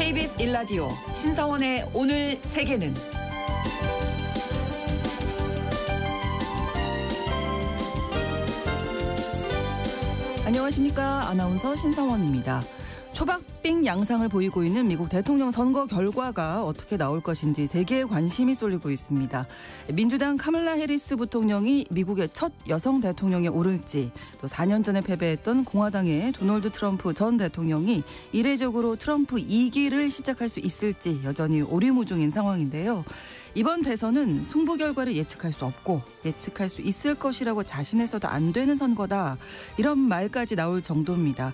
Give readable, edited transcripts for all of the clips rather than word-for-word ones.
KBS 1라디오 신성원의 오늘 세계는 안녕하십니까. 아나운서 신성원입니다. 초박빙 양상을 보이고 있는 미국 대통령 선거 결과가 어떻게 나올 것인지 세계의 관심이 쏠리고 있습니다. 민주당 카멀라 해리스 부통령이 미국의 첫 여성 대통령에 오를지, 또 4년 전에 패배했던 공화당의 도널드 트럼프 전 대통령이 이례적으로 트럼프 2기를 시작할 수 있을지 여전히 오리무중인 상황인데요. 이번 대선은 승부 결과를 예측할 수 없고 예측할 수 있을 것이라고 자신해서도 안 되는 선거다, 이런 말까지 나올 정도입니다.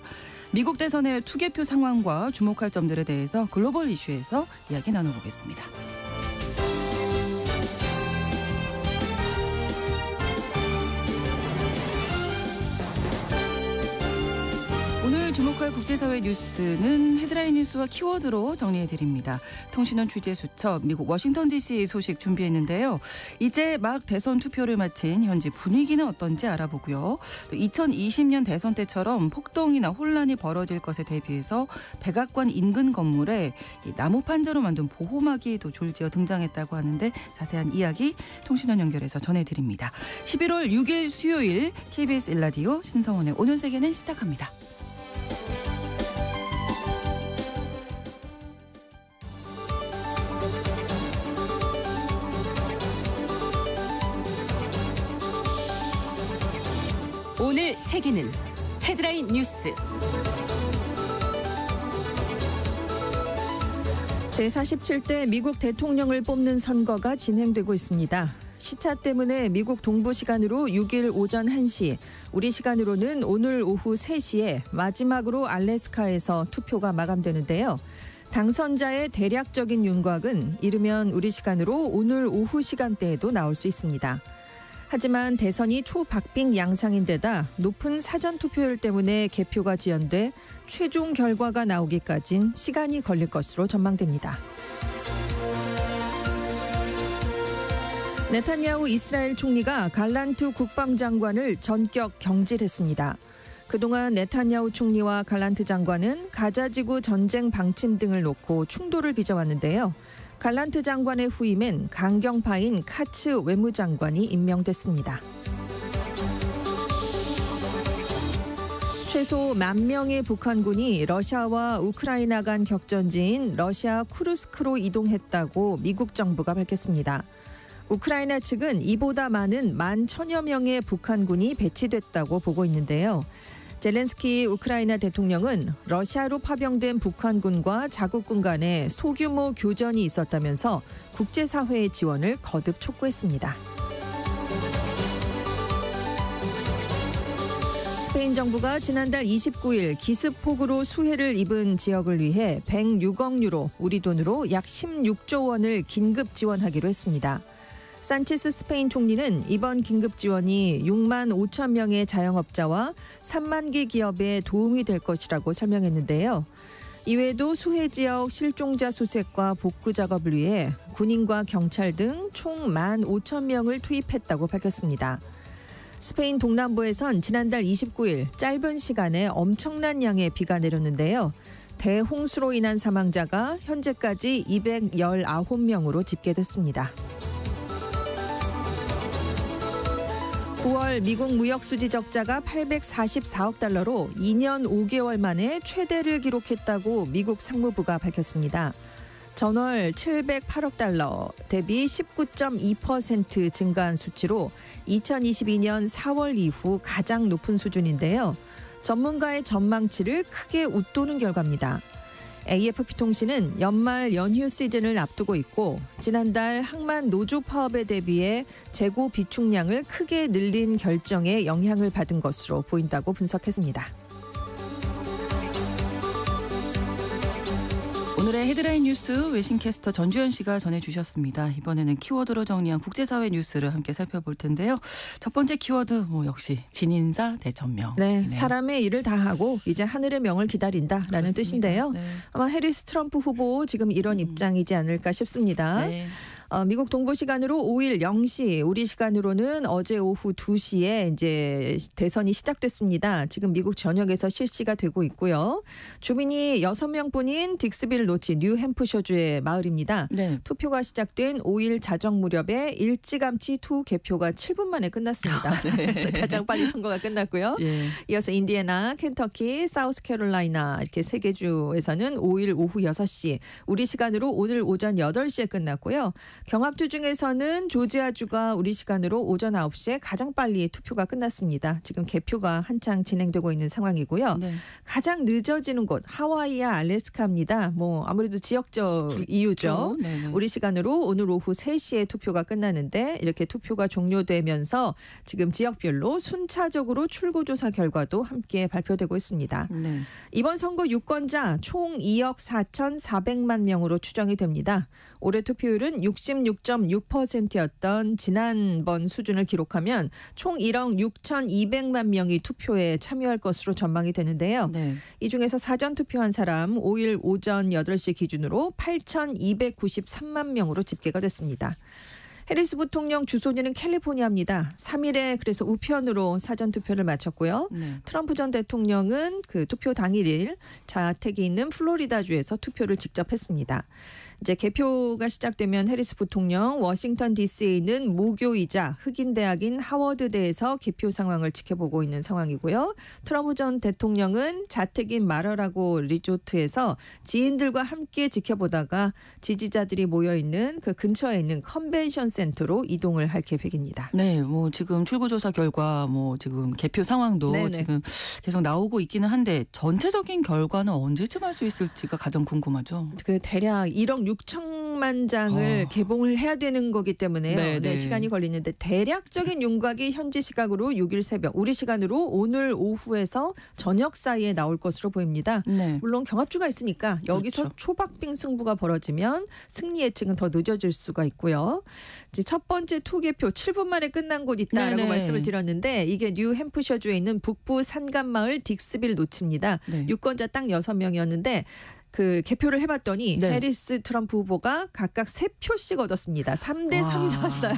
미국 대선의 투개표 상황과 주목할 점들에 대해서 글로벌 이슈에서 이야기 나눠보겠습니다. 오늘 주목할 국제사회 뉴스는 헤드라인 뉴스와 키워드로 정리해드립니다. 통신원 취재 수첩 미국 워싱턴 DC 소식 준비했는데요. 이제 막 대선 투표를 마친 현지 분위기는 어떤지 알아보고요. 또 2020년 대선 때처럼 폭동이나 혼란이 벌어질 것에 대비해서 백악관 인근 건물에 나무 판자로 만든 보호막이 또 줄지어 등장했다고 하는데 자세한 이야기 통신원 연결해서 전해드립니다. 11월 6일 수요일 KBS 1라디오 신성원의 오늘 세계는 시작합니다. 오늘 세계는 헤드라인 뉴스. 제47대 미국 대통령을 뽑는 선거가 진행되고 있습니다. 시차 때문에 미국 동부 시간으로 6일 오전 1시, 우리 시간으로는 오늘 오후 3시에 마지막으로 알래스카에서 투표가 마감되는데요. 당선자의 대략적인 윤곽은 이르면 우리 시간으로 오늘 오후 시간대에도 나올 수 있습니다. 하지만 대선이 초박빙 양상인데다 높은 사전투표율 때문에 개표가 지연돼 최종 결과가 나오기까진 시간이 걸릴 것으로 전망됩니다. 네타냐후 이스라엘 총리가 갈란트 국방장관을 전격 경질했습니다. 그동안 네타냐후 총리와 갈란트 장관은 가자지구 전쟁 방침 등을 놓고 충돌을 빚어왔는데요. 갈란트 장관의 후임엔 강경파인 카츠 외무장관이 임명됐습니다. 최소 10,000명의 북한군이 러시아와 우크라이나 간 격전지인 러시아 쿠르스크로 이동했다고 미국 정부가 밝혔습니다. 우크라이나 측은 이보다 많은 11,000여 명의 북한군이 배치됐다고 보고 있는데요. 젤렌스키 우크라이나 대통령은 러시아로 파병된 북한군과 자국군 간에 소규모 교전이 있었다면서 국제사회의 지원을 거듭 촉구했습니다. 스페인 정부가 지난달 29일 기습폭우로 수해를 입은 지역을 위해 106억 유로, 우리 돈으로 약 16조 원을 긴급 지원하기로 했습니다. 산체스 스페인 총리는 이번 긴급 지원이 6만 5천 명의 자영업자와 3만 개 기업에 도움이 될 것이라고 설명했는데요. 이외에도 수해 지역 실종자 수색과 복구 작업을 위해 군인과 경찰 등 총 1만 5천 명을 투입했다고 밝혔습니다. 스페인 동남부에선 지난달 29일 짧은 시간에 엄청난 양의 비가 내렸는데요. 대홍수로 인한 사망자가 현재까지 219명으로 집계됐습니다. 9월 미국 무역 수지 적자가 844억 달러로 2년 5개월 만에 최대를 기록했다고 미국 상무부가 밝혔습니다. 전월 708억 달러 대비 19.2% 증가한 수치로 2022년 4월 이후 가장 높은 수준인데요. 전문가의 전망치를 크게 웃도는 결과입니다. AFP-통신은 연말 연휴 시즌을 앞두고 있고 지난달 항만 노조 파업에 대비해 재고 비축량을 크게 늘린 결정에 영향을 받은 것으로 보인다고 분석했습니다. 오늘의 헤드라인 뉴스 외신캐스터 전주현 씨가 전해주셨습니다. 이번에는 키워드로 정리한 국제사회 뉴스를 함께 살펴볼 텐데요. 첫 번째 키워드 역시 진인사 대천명. 네, 사람의 일을 다 하고 이제 하늘의 명을 기다린다라는 그렇습니다. 뜻인데요. 네. 아마 해리스 트럼프 후보 지금 이런 입장이지 않을까 싶습니다. 네. 미국 동부 시간으로 5일 0시, 우리 시간으로는 어제 오후 2시에 이제 대선이 시작됐습니다. 지금 미국 전역에서 실시가 되고 있고요. 주민이 6명뿐인 딕스빌 노치 뉴햄프셔주의 마을입니다. 네. 투표가 시작된 5일 자정 무렵에 일찌감치 투 개표가 7분 만에 끝났습니다. 네. 그래서 가장 빨리 선거가 끝났고요. 예. 이어서 인디애나, 켄터키, 사우스캐롤라이나 이렇게 3개 주에서는 5일 오후 6시, 우리 시간으로 오늘 오전 8시에 끝났고요. 경합주 중에서는 조지아주가 우리 시간으로 오전 9시에 가장 빨리 투표가 끝났습니다. 지금 개표가 한창 진행되고 있는 상황이고요. 네. 가장 늦어지는 곳 하와이와 알래스카입니다. 뭐 아무래도 지역적 이유죠. 네네. 우리 시간으로 오늘 오후 3시에 투표가 끝나는데 이렇게 투표가 종료되면서 지금 지역별로 순차적으로 출구조사 결과도 함께 발표되고 있습니다. 네. 이번 선거 유권자 총 2억 4,400만 명으로 추정이 됩니다. 올해 투표율은 66.6%였던 지난번 수준을 기록하면 총 1억 6,200만 명이 투표에 참여할 것으로 전망이 되는데요. 네. 이 중에서 사전 투표한 사람 5일 오전 8시 기준으로 8,293만 명으로 집계가 됐습니다. 해리스 부통령 주소지는 캘리포니아입니다. 3일에 그래서 우편으로 사전 투표를 마쳤고요. 네. 트럼프 전 대통령은 그 투표 당일일 자택이 있는 플로리다주에서 투표를 직접 했습니다. 이제 개표가 시작되면 해리스 부통령 워싱턴 DC에 있는 모교이자 흑인 대학인 하워드대에서 개표 상황을 지켜보고 있는 상황이고요. 트럼프 전 대통령은 자택인 마러라고 리조트에서 지인들과 함께 지켜보다가 지지자들이 모여 있는 그 근처에 있는 컨벤션 센터로 이동을 할 계획입니다. 네, 뭐 지금 출구조사 결과, 뭐 지금 개표 상황도 네네. 지금 계속 나오고 있기는 한데 전체적인 결과는 언제쯤 할 수 있을지가 가장 궁금하죠. 그 대략 1억 6천만 장을 개봉을 해야 되는 거기 때문에요. 네네. 네, 시간이 걸리는데 대략적인 윤곽이 현지 시각으로 6일 새벽, 우리 시간으로 오늘 오후에서 저녁 사이에 나올 것으로 보입니다. 네. 물론 경합주가 있으니까 여기서 그렇죠. 초박빙 승부가 벌어지면 승리 예측은 더 늦어질 수가 있고요. 이제 첫 번째 투개표 7분 만에 끝난 곳 있다라고 네네. 말씀을 드렸는데 이게 뉴햄프셔주에 있는 북부 산간마을 딕스빌 노치입니다. 네. 유권자 딱 6명이었는데 그 개표를 해봤더니 네. 해리스 트럼프 후보가 각각 3표씩 얻었습니다. 3대 3이 나왔어요.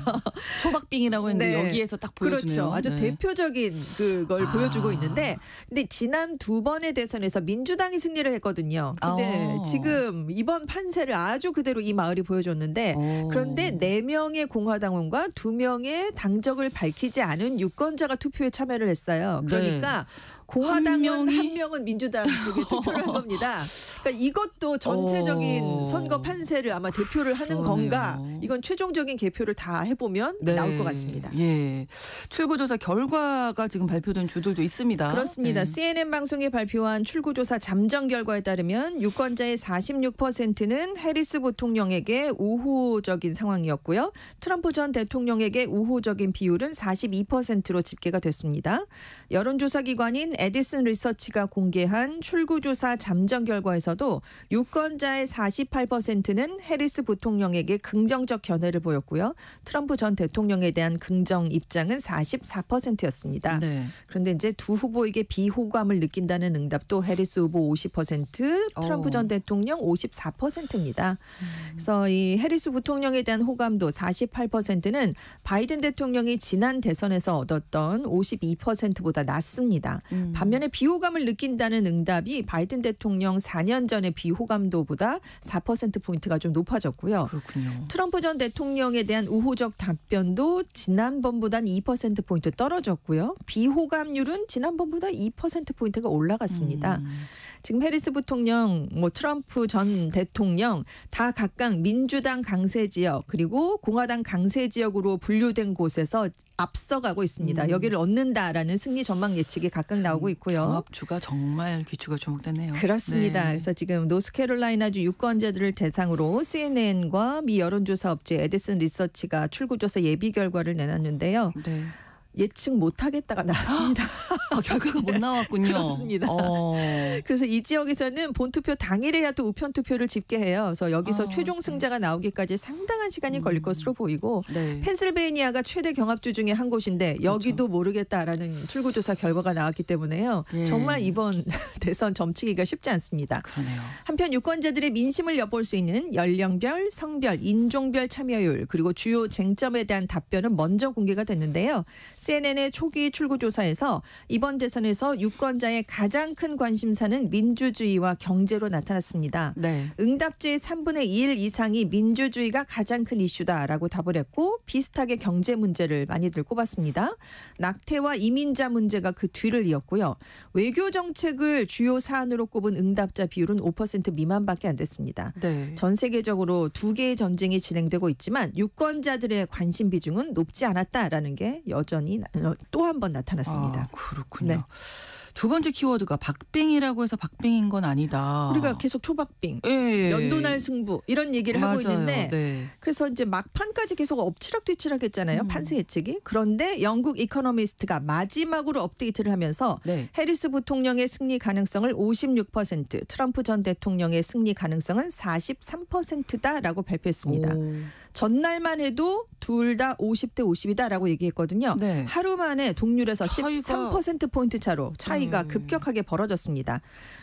초박빙이라고 했는데 네. 여기에서 딱 보여주네요. 그렇죠. 아주 네. 대표적인 그걸 보여주고 있는데 근데 지난 두 번의 대선에서 민주당이 승리를 했거든요. 근데 지금 이번 판세를 아주 그대로 이 마을이 보여줬는데 그런데 4명의 공화당원과 2명의 당적을 밝히지 않은 유권자가 투표에 참여를 했어요. 그러니까 공화당원 한 명은 민주당에게 투표를 한 겁니다. 그러니까 이것도 전체적인 선거 판세를 아마 대표를 하는 그러네요. 건가? 이건 최종적인 개표를 다 해보면 네. 나올 것 같습니다. 예, 출구조사 결과가 지금 발표된 주들도 있습니다. 그렇습니다. 네. CNN 방송이 발표한 출구조사 잠정 결과에 따르면 유권자의 46%는 해리스 부통령에게 우호적인 상황이었고요. 트럼프 전 대통령에게 우호적인 비율은 42%로 집계가 됐습니다. 여론조사 기관인 에디슨 리서치가 공개한 출구조사 잠정 결과에서도 유권자의 48%는 해리스 부통령에게 긍정적 견해를 보였고요. 트럼프 전 대통령에 대한 긍정 입장은 44%였습니다. 네. 그런데 이제 두 후보에게 비호감을 느낀다는 응답도 해리스 후보 50%, 트럼프 전 대통령 54%입니다. 그래서 이 해리스 부통령에 대한 호감도 48%는 바이든 대통령이 지난 대선에서 얻었던 52%보다 낮습니다. 반면에 비호감을 느낀다는 응답이 바이든 대통령 4년 전의 비호감도보다 4%포인트가 좀 높아졌고요. 그렇군요. 트럼프 전 대통령에 대한 우호적 답변도 지난번보단 2%포인트 떨어졌고요. 비호감률은 지난번보다 2%포인트가 올라갔습니다. 지금 해리스 부통령, 트럼프 전 대통령 다 각각 민주당 강세 지역 그리고 공화당 강세 지역으로 분류된 곳에서 앞서가고 있습니다. 여기를 얻는다라는 승리 전망 예측이 각각 나오고 있고요. 경합주가 정말 귀추가 주목되네요. 그렇습니다. 네. 그래서 지금 노스캐롤라이나주 유권자들을 대상으로 CNN과 미 여론조사 업체 에디슨 리서치가 출구조사 예비 결과를 내놨는데요. 네. 예측 못하겠다가 나왔습니다. 결과가 못 나왔군요. 그렇습니다. 그래서 이 지역에서는 본투표 당일에야 또 우편투표를 집계해요. 그래서 여기서 최종 승자가 나오기까지 상당한 시간이 걸릴 것으로 보이고 네. 펜실베이니아가 최대 경합주 중에 한 곳인데 여기도 그렇죠. 모르겠다라는 출구조사 결과가 나왔기 때문에요. 예. 정말 이번 대선 점치기가 쉽지 않습니다. 그러네요. 한편 유권자들의 민심을 엿볼 수 있는 연령별, 성별, 인종별 참여율 그리고 주요 쟁점에 대한 답변은 먼저 공개가 됐는데요. CNN의 초기 출구조사에서 이번 대선에서 유권자의 가장 큰 관심사는 민주주의와 경제로 나타났습니다. 네. 응답지의 3분의 1 이상이 민주주의가 가장 큰 이슈다라고 답을 했고 비슷하게 경제 문제를 많이들 꼽았습니다. 낙태와 이민자 문제가 그 뒤를 이었고요. 외교 정책을 주요 사안으로 꼽은 응답자 비율은 5% 미만밖에 안 됐습니다. 네. 전 세계적으로 두 개의 전쟁이 진행되고 있지만 유권자들의 관심 비중은 높지 않았다라는 게 여전히 또 한 번 나타났습니다. 그렇군요. 네. 두 번째 키워드가 박빙이라고 해서 박빙인 건 아니다. 우리가 계속 초박빙, 예. 연도날 승부 이런 얘기를 하고 맞아요. 있는데 네. 그래서 이제 막판까지 계속 엎치락뒤치락 했잖아요. 판세 예측이. 그런데 영국 이코노미스트가 마지막으로 업데이트를 하면서 네. 해리스 부통령의 승리 가능성을 56%, 트럼프 전 대통령의 승리 가능성은 43%다라고 발표했습니다. 전날만 해도 둘 다 50대 50이다라고 얘기했거든요. 네. 하루 만에 동률에서 차이가 13%포인트 차로 차이가 급격하게 벌어졌습니다.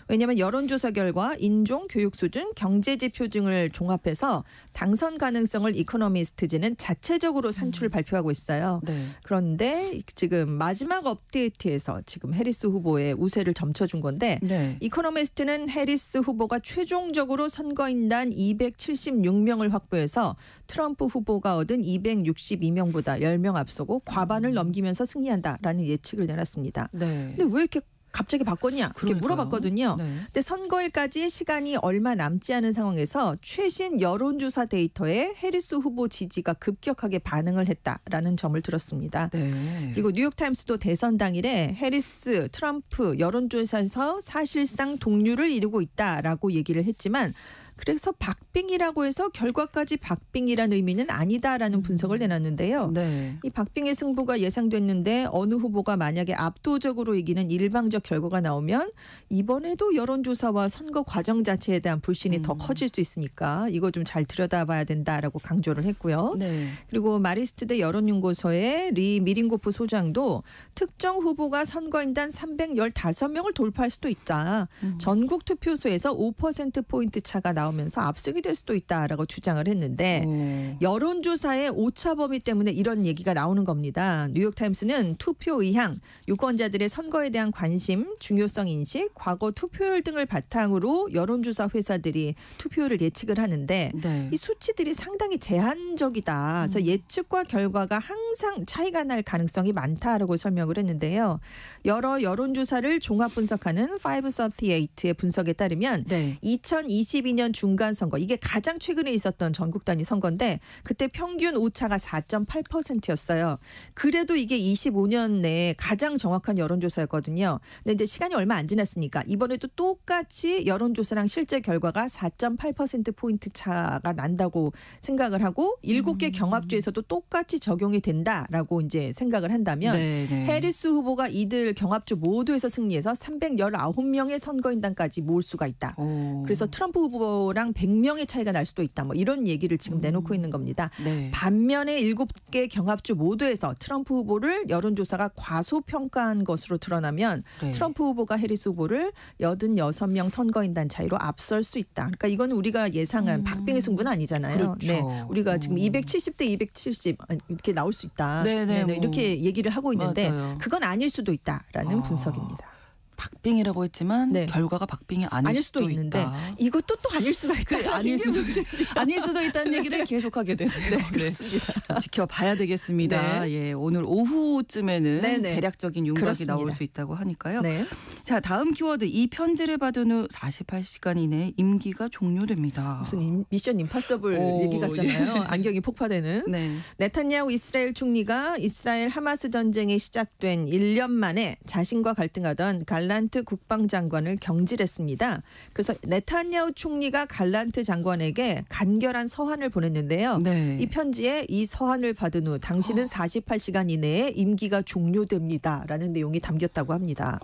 왜냐하면 여론조사 결과 인종, 교육 수준, 경제 지표 등을 종합해서 당선 가능성을 이코노미스트지는 자체적으로 산출을 발표하고 있어요. 네. 그런데 지금 마지막 업데이트에서 지금 해리스 후보의 우세를 점쳐준 건데 네. 이코노미스트는 해리스 후보가 최종적으로 선거인단 276명을 확보해서 트럼프 후보가 얻은 262명보다 10명 앞서고 과반을 넘기면서 승리한다라는 예측을 내놨습니다. 네. 근데 왜 이렇게 갑자기 바꿨냐 이렇게 그러니까요. 물어봤거든요. 네. 근데 선거일까지 시간이 얼마 남지 않은 상황에서 최신 여론조사 데이터에 해리스 후보 지지가 급격하게 반응을 했다라는 점을 들었습니다. 네. 그리고 뉴욕타임스도 대선 당일에 해리스, 트럼프 여론조사에서 사실상 동률을 이루고 있다라고 얘기를 했지만 그래서 박빙이라고 해서 결과까지 박빙이라는 의미는 아니다라는 분석을 내놨는데요. 네. 이 박빙의 승부가 예상됐는데 어느 후보가 만약에 압도적으로 이기는 일방적 결과가 나오면 이번에도 여론조사와 선거 과정 자체에 대한 불신이 더 커질 수 있으니까 이거 좀 잘 들여다봐야 된다라고 강조를 했고요. 네. 그리고 마리스트대 여론연구소의 리 미링고프 소장도 특정 후보가 선거인단 315명을 돌파할 수도 있다. 전국 투표소에서 5%포인트 차가 나오면서 압승이 될 수도 있다라고 주장을 했는데 여론조사의 오차 범위 때문에 이런 얘기가 나오는 겁니다. 뉴욕타임스는 투표 의향, 유권자들의 선거에 대한 관심, 중요성 인식, 과거 투표율 등을 바탕으로 여론조사 회사들이 투표율을 예측을 하는데 네. 이 수치들이 상당히 제한적이다. 그래서 예측과 결과가 항상 차이가 날 가능성이 많다라고 설명을 했는데요. 여러 여론조사를 종합 분석하는 538의 분석에 따르면 네. 2022년 중간 선거 이게 가장 최근에 있었던 전국 단위 선거인데 그때 평균 오차가 4.8%였어요. 그래도 이게 25년 내에 가장 정확한 여론조사였거든요. 근데 이제 시간이 얼마 안 지났으니까 이번에도 똑같이 여론조사랑 실제 결과가 4.8%포인트 차가 난다고 생각을 하고 7개 경합주에서도 똑같이 적용이 된다라고 이제 생각을 한다면 네, 네. 해리스 후보가 이들 경합주 모두에서 승리해서 319명의 선거인단까지 모을 수가 있다. 그래서 트럼프 후보랑 100명의 차이가 날 수도 있다. 뭐 이런 얘기를 지금 내놓고 있는 겁니다. 네. 반면에 7개 경합주 모두에서 트럼프 후보를 여론조사가 과소평가한 것으로 드러나면 네. 트럼프 후보가 해리스 후보를 86명 선거인단 차이로 앞설 수 있다. 그러니까 이건 우리가 예상한 박빙의 승부는 아니잖아요. 그렇죠. 네, 우리가 지금 270대 270 이렇게 나올 수 있다. 네네, 네네, 이렇게 얘기를 하고 있는데 맞아요. 그건 아닐 수도 있다라는 분석입니다. 박빙이라고 했지만 네. 결과가 박빙이 아닐 수도 있는데 있다. 이것도 또 아닐 수가 있다. 아닐 수도 있다는 얘기를 계속하게 되네요. 네, 그렇습니다. 지켜봐야 되겠습니다. 네. 예, 오늘 오후쯤에는 네네. 대략적인 윤곽이 그렇습니다. 나올 수 있다고 하니까요. 네. 자, 다음 키워드. 이 편지를 받은 후 48시간 이내에 임기가 종료됩니다. 무슨 미션 임파서블 오, 얘기 같잖아요. 예. 안경이 폭파되는. 네. 네탄야후 이스라엘 총리가 이스라엘 하마스 전쟁이 시작된 1년 만에 자신과 갈등하던 갈란트 국방장관을 경질했습니다. 그래서 네타냐후 총리가 갈란트 장관에게 간결한 서한을 보냈는데요. 네. 이 편지에 이 서한을 받은 후 당신은 48시간 이내에 임기가 종료됩니다라는 내용이 담겼다고 합니다.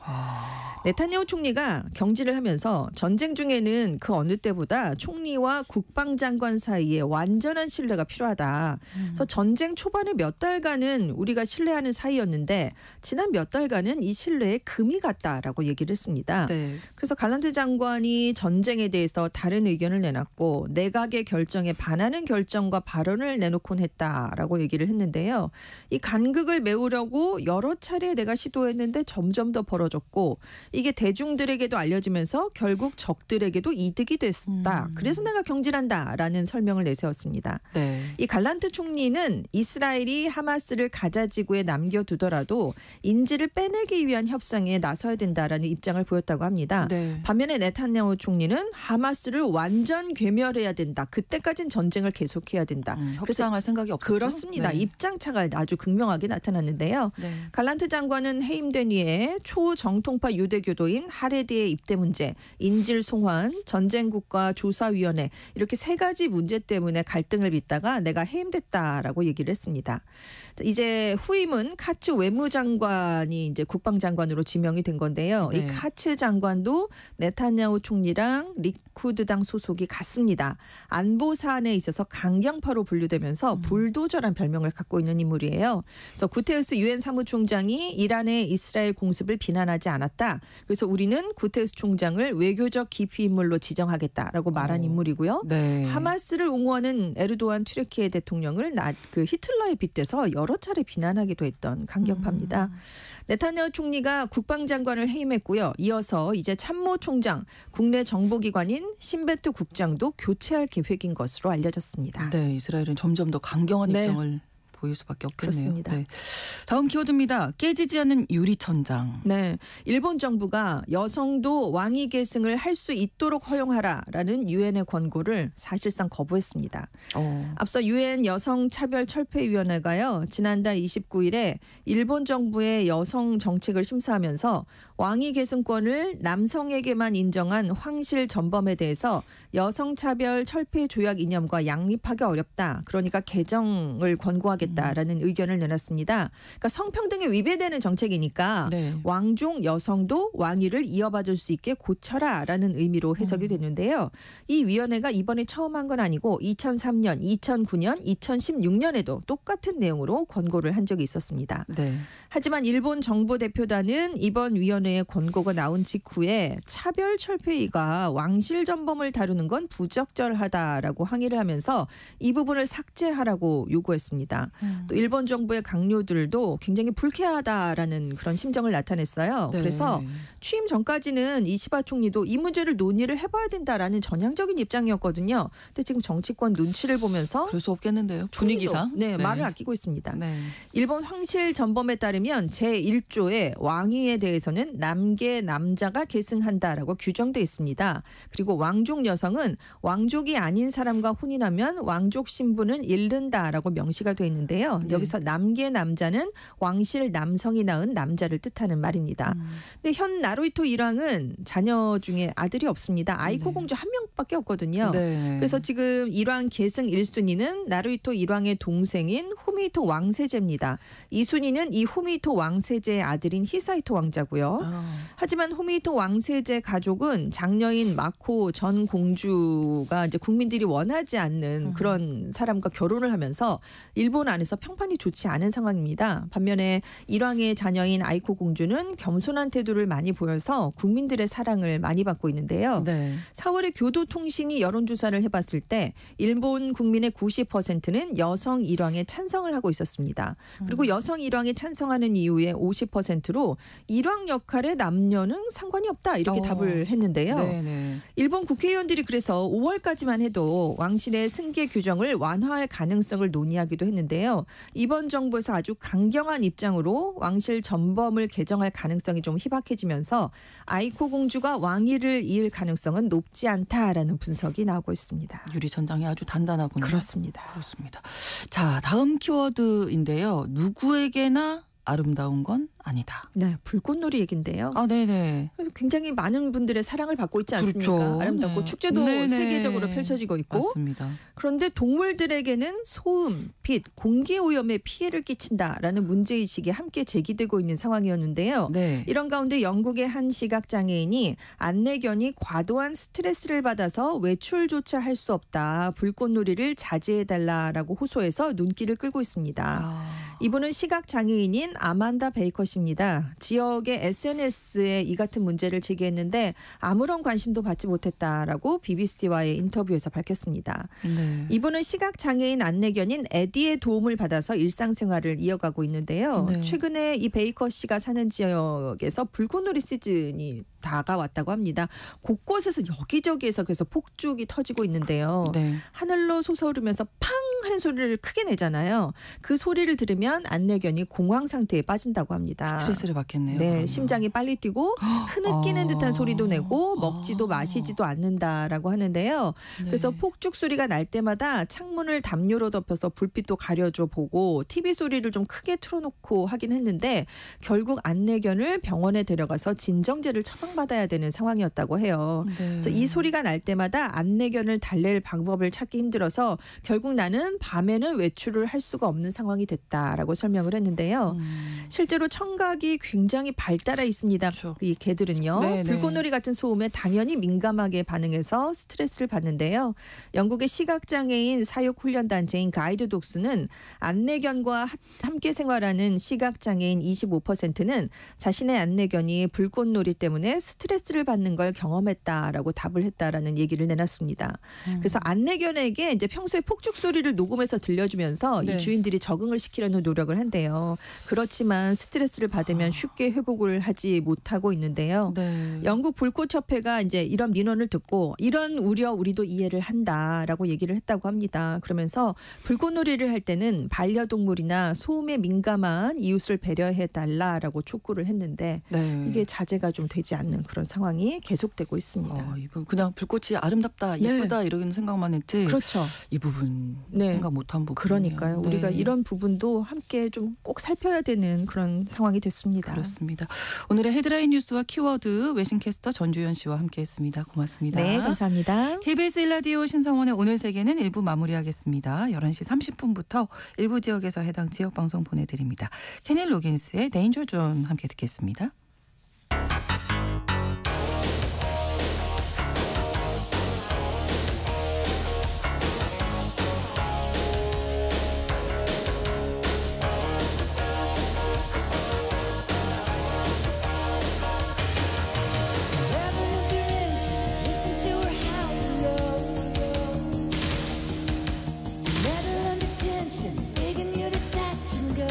네타냐후 총리가 경질을 하면서 전쟁 중에는 그 어느 때보다 총리와 국방장관 사이에 완전한 신뢰가 필요하다. 그래서 전쟁 초반에 몇 달간은 우리가 신뢰하는 사이였는데 지난 몇 달간은 이 신뢰에 금이 갔다라고 얘기를 했습니다. 네. 그래서 갈란트 장관이 전쟁에 대해서 다른 의견을 내놨고 내각의 결정에 반하는 결정과 발언을 내놓곤 했다라고 얘기를 했는데요. 이 간극을 메우려고 여러 차례 내가 시도했는데 점점 더 벌어졌고 이게 대중들에게도 알려지면서 결국 적들에게도 이득이 됐다. 그래서 내가 경질한다라는 설명을 내세웠습니다. 네. 이 갈란트 총리는 이스라엘이 하마스를 가자 지구에 남겨두더라도 인질을 빼내기 위한 협상에 나서야 된다라는 입장을 보였다고 합니다. 네. 반면에 네타냐후 총리는 하마스를 완전 괴멸해야 된다. 그때까지는 전쟁을 계속해야 된다. 협상할 생각이 없었죠? 그렇습니다. 네. 입장차가 아주 극명하게 나타났는데요. 네. 갈란트 장관은 해임된 위에 초정통파 유대교도인 하레디의 입대 문제, 인질 송환, 전쟁국가 조사위원회 이렇게 세 가지 문제 때문에 갈등을 빚다가 내가 해임됐다라고 얘기를 했습니다. 이제 후임은 카츠 외무장관이 이제 국방장관으로 지명이 된 건데요. 네. 이 카츠 장관도 네타냐후 총리랑 리쿠드당 소속이 같습니다. 안보 사안에 있어서 강경파로 분류되면서 불도저란 별명을 갖고 있는 인물이에요. 그래서 구테우스 유엔 사무총장이 이란의 이스라엘 공습을 비난하지 않았다. 그래서 우리는 구테우스 총장을 외교적 기피 인물로 지정하겠다라고 말한 인물이고요. 네. 하마스를 옹호하는 에르도안 튀르키예 대통령을 그 히틀러에 빗대서 여러 차례 비난하기도 했던 강경파입니다. 네타냐후 총리가 국방장관을 해임했고요. 이어서 이제 참모총장, 국내 정보기관인 신베트 국장도 교체할 계획인 것으로 알려졌습니다. 네, 이스라엘은 점점 더 강경한 네. 입장을 보일 수밖에 없겠네요. 그렇습니다. 네. 다음 키워드입니다. 깨지지 않는 유리천장. 네, 일본 정부가 여성도 왕위 계승을 할 수 있도록 허용하라라는 유엔의 권고를 사실상 거부했습니다. 앞서 유엔 여성차별철폐위원회가요. 지난달 29일에 일본 정부의 여성 정책을 심사하면서 왕위 계승권을 남성에게만 인정한 황실 전범에 대해서 여성차별철폐 조약 이념과 양립하기 어렵다. 그러니까 개정을 권고하겠다라는 의견을 내놨습니다. 그러니까 성평등에 위배되는 정책이니까 네. 왕족 여성도 왕위를 이어받을 수 있게 고쳐라라는 의미로 해석이 됐는데요. 이 위원회가 이번에 처음 한 건 아니고 2003년, 2009년, 2016년에도 똑같은 내용으로 권고를 한 적이 있었습니다. 네. 하지만 일본 정부 대표단은 이번 위원회의 권고가 나온 직후에 차별철폐위가 왕실 전범을 다루는 건 부적절하다라고 항의를 하면서 이 부분을 삭제하라고 요구했습니다. 또 일본 정부의 강요들도 굉장히 불쾌하다라는 그런 심정을 나타냈어요. 네. 그래서 취임 전까지는 이시바 총리도 이 문제를 논의를 해봐야 된다라는 전향적인 입장이었거든요. 근데 지금 정치권 눈치를 보면서 그럴 수 없겠는데요. 분위기상. 네, 말을 아끼고 있습니다. 네. 일본 황실 전범에 따르면 제1조에 왕위에 대해서는 남계 남자가 계승한다라고 규정돼 있습니다. 그리고 왕족 여성은 왕족이 아닌 사람과 혼인하면 왕족 신분을 잃는다라고 명시가 되어 있는데요. 네. 여기서 남계 남자는 왕실 남성이 낳은 남자를 뜻하는 말입니다. 근데 현 나루히토 일왕은 자녀 중에 아들이 없습니다. 아이코 공주 한 명밖에 없거든요. 네. 그래서 지금 일왕 계승 1순위는 나루히토 일왕의 동생인 후미히토 왕세제입니다. 2순위는 이 후미히토 왕세제의 아들인 히사히토 왕자고요. 하지만 후미히토 왕세제 가족은 장녀인 마코 전 공주가 이제 국민들이 원하지 않는 그런 사람과 결혼을 하면서 일본 안에서 평판이 좋지 않은 상황입니다. 반면에 일왕의 자녀인 아이코 공주는 겸손한 태도를 많이 보여서 국민들의 사랑을 많이 받고 있는데요. 네. 4월에 교도통신이 여론조사를 해봤을 때 일본 국민의 90%는 여성 일왕에 찬성을 하고 있었습니다. 그리고 여성 일왕에 찬성하는 이유의 50%로 일왕 역할에 남녀는 상관이 없다 이렇게 답을 했는데요. 네네. 일본 국회의원들이 그래서 5월까지만 해도 왕실의 승계 규정을 완화할 가능성을 논의하기도 했는데요. 이번 정부에서 아주 강경한 입장으로 왕실 전범을 개정할 가능성이 좀 희박해지면서 아이코 공주가 왕위를 이을 가능성은 높지 않다라는 분석이 나오고 있습니다. 유리천장이 아주 단단하군요. 그렇습니다. 그렇습니다. 자, 다음 키워드인데요. 누구에게나 아름다운 건 아니다. 네, 불꽃놀이 얘긴데요. 아, 네네. 그래서 굉장히 많은 분들의 사랑을 받고 있지 않습니까? 그렇죠. 아름답고 네. 축제도 네네. 세계적으로 펼쳐지고 있고. 맞습니다. 그런데 동물들에게는 소음, 빛, 공기 오염에 피해를 끼친다라는 문제의식이 함께 제기되고 있는 상황이었는데요. 네. 이런 가운데 영국의 한 시각장애인이 안내견이 과도한 스트레스를 받아서 외출조차 할 수 없다. 불꽃놀이를 자제해달라라고 호소해서 눈길을 끌고 있습니다. 이분은 시각장애인인 아만다 베이커 씨입니다. 지역의 SNS에 이 같은 문제를 제기했는데 아무런 관심도 받지 못했다라고 BBC와의 인터뷰에서 밝혔습니다. 네. 이분은 시각장애인 안내견인 에디의 도움을 받아서 일상생활을 이어가고 있는데요. 네. 최근에 이 베이커 씨가 사는 지역에서 불꽃놀이 시즌이 다가왔다고 합니다. 곳곳에서 여기저기에서 그래서 폭죽이 터지고 있는데요. 네. 하늘로 솟아오르면서 팡 하는 소리를 크게 내잖아요. 그 소리를 들으면 안내견이 공황 상태에 빠진다고 합니다. 스트레스를 받겠네요. 네, 그러면. 심장이 빨리 뛰고 흐느끼는 듯한 소리도 내고 먹지도 마시지도 않는다라고 하는데요. 네. 그래서 폭죽 소리가 날 때마다 창문을 담요로 덮여서 불빛도 가려줘 보고 TV 소리를 좀 크게 틀어놓고 하긴 했는데 결국 안내견을 병원에 데려가서 진정제를 처방받아야 되는 상황이었다고 해요. 네. 그래서 이 소리가 날 때마다 안내견을 달랠 방법을 찾기 힘들어서 결국 나는 밤에는 외출을 할 수가 없는 상황이 됐다라고 설명을 했는데요. 실제로 청각이 굉장히 발달해 있습니다. 그렇죠. 이 개들은요. 네네. 불꽃놀이 같은 소음에 당연히 민감하게 반응해서 스트레스를 받는데요. 영국의 시각장애인 사육훈련단체인 가이드독스는 안내견과 함께 생활하는 시각장애인 25%는 자신의 안내견이 불꽃놀이 때문에 스트레스를 받는 걸 경험했다라고 답을 했다라는 얘기를 내놨습니다. 그래서 안내견에게 이제 평소에 폭죽 소리를 녹음해서 들려주면서 네. 이 주인들이 적응을 시키려는 노력을 한대요. 그렇지만 스트레스를 받으면 쉽게 회복을 하지 못하고 있는데요. 네. 영국 불꽃협회가 이제 이런 민원을 듣고 이런 우려 우리도 이해를 한다라고 얘기를 했다고 합니다. 그러면서 불꽃놀이를 할 때는 반려동물이나 소음에 민감한 이웃을 배려해 달라라고 촉구를 했는데 네. 이게 자제가 좀 되지 않는 그런 상황이 계속되고 있습니다. 이분 그냥 불꽃이 아름답다, 네. 예쁘다 이런 생각만 했지. 그렇죠. 이 부분 네. 생각 못한 부분. 그러니까요. 우리가 이런 부분도 함께 좀 꼭 살펴야 되는 그런 상황이 됐습니다. 그렇습니다. 오늘의 헤드라인 뉴스와 키워드 외신캐스터 전주현 씨와 함께했습니다. 고맙습니다. 네, 감사합니다. KBS 1라디오 신성원의 오늘 세계는 1부 마무리하겠습니다. 11시 30분부터 일부 지역에서 해당 지역 방송 보내드립니다. 케닐 로긴스의 데인저 존 함께 듣겠습니다. Begging you to touch and go.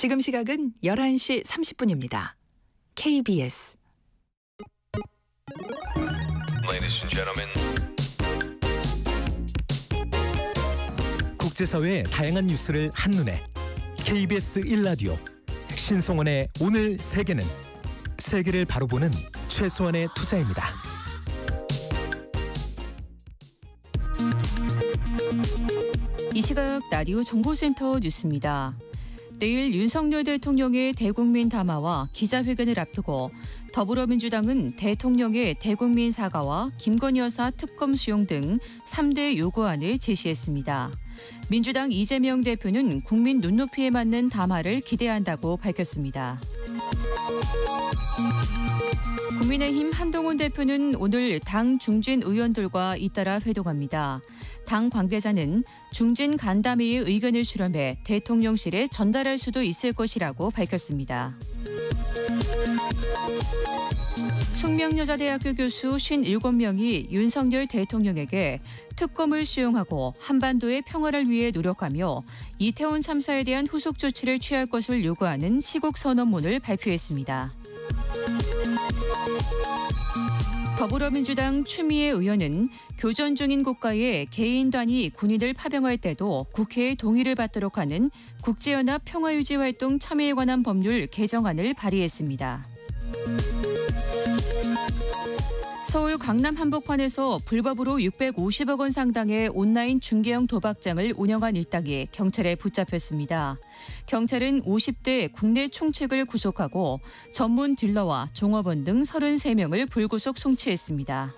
지금 시각은 11시 30분입니다. KBS Ladies and gentlemen. 국제사회의 다양한 뉴스를 한눈에 KBS 1라디오 신성원의 오늘 세계는 세계를 바로 보는 최소한의 투자입니다. 이 시각 라디오 정보센터 뉴스입니다. 내일 윤석열 대통령의 대국민 담화와 기자회견을 앞두고 더불어민주당은 대통령의 대국민 사과와 김건희 여사 특검 수용 등 3대 요구안을 제시했습니다. 민주당 이재명 대표는 국민 눈높이에 맞는 담화를 기대한다고 밝혔습니다. 국민의힘 한동훈 대표는 오늘 당 중진 의원들과 잇따라 회동합니다. 당 관계자는 중진 간담회의 의견을 수렴해 대통령실에 전달할 수도 있을 것이라고 밝혔습니다. 숙명여자대학교 교수 57명이 윤석열 대통령에게 특검을 수용하고 한반도의 평화를 위해 노력하며 이태원 참사에 대한 후속 조치를 취할 것을 요구하는 시국선언문을 발표했습니다. 더불어민주당 추미애 의원은 교전 중인 국가에 개인 단위 군인을 파병할 때도 국회의 동의를 받도록 하는 국제연합 평화유지활동 참여에 관한 법률 개정안을 발의했습니다. 서울 강남 한복판에서 불법으로 650억 원 상당의 온라인 중개형 도박장을 운영한 일당이 경찰에 붙잡혔습니다. 경찰은 50대 국내 총책을 구속하고 전문 딜러와 종업원 등 33명을 불구속 송치했습니다.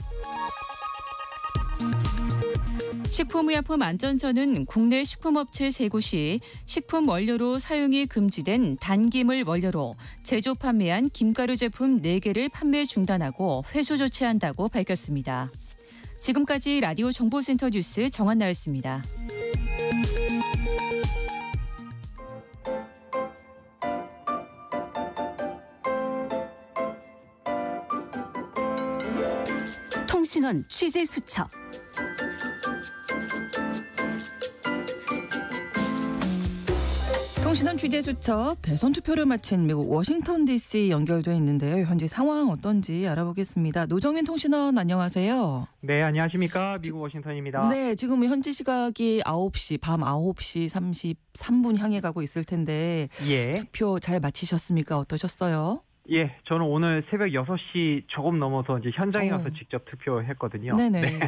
식품의약품안전처는 국내 식품업체 3곳이 식품 원료로 사용이 금지된 단김을 원료로 제조 판매한 김가루 제품 4개를 판매 중단하고 회수 조치한다고 밝혔습니다. 지금까지 라디오 정보센터 뉴스 정한나였습니다. 통신원 취재 수첩. 통신원 취재 수첩 대선 투표를 마친 미국 워싱턴 DC 연결돼 있는데요. 현재 상황 어떤지 알아보겠습니다. 노정민 통신원 안녕하세요. 네, 안녕하십니까. 미국 워싱턴입니다. 네, 지금 현지 시각이 밤 9시 33분 향해 가고 있을 텐데 예. 투표 잘 마치셨습니까? 어떠셨어요? 예, 저는 오늘 새벽 6시 조금 넘어서 이제 현장에 가서 직접 투표했거든요. 네네. 네.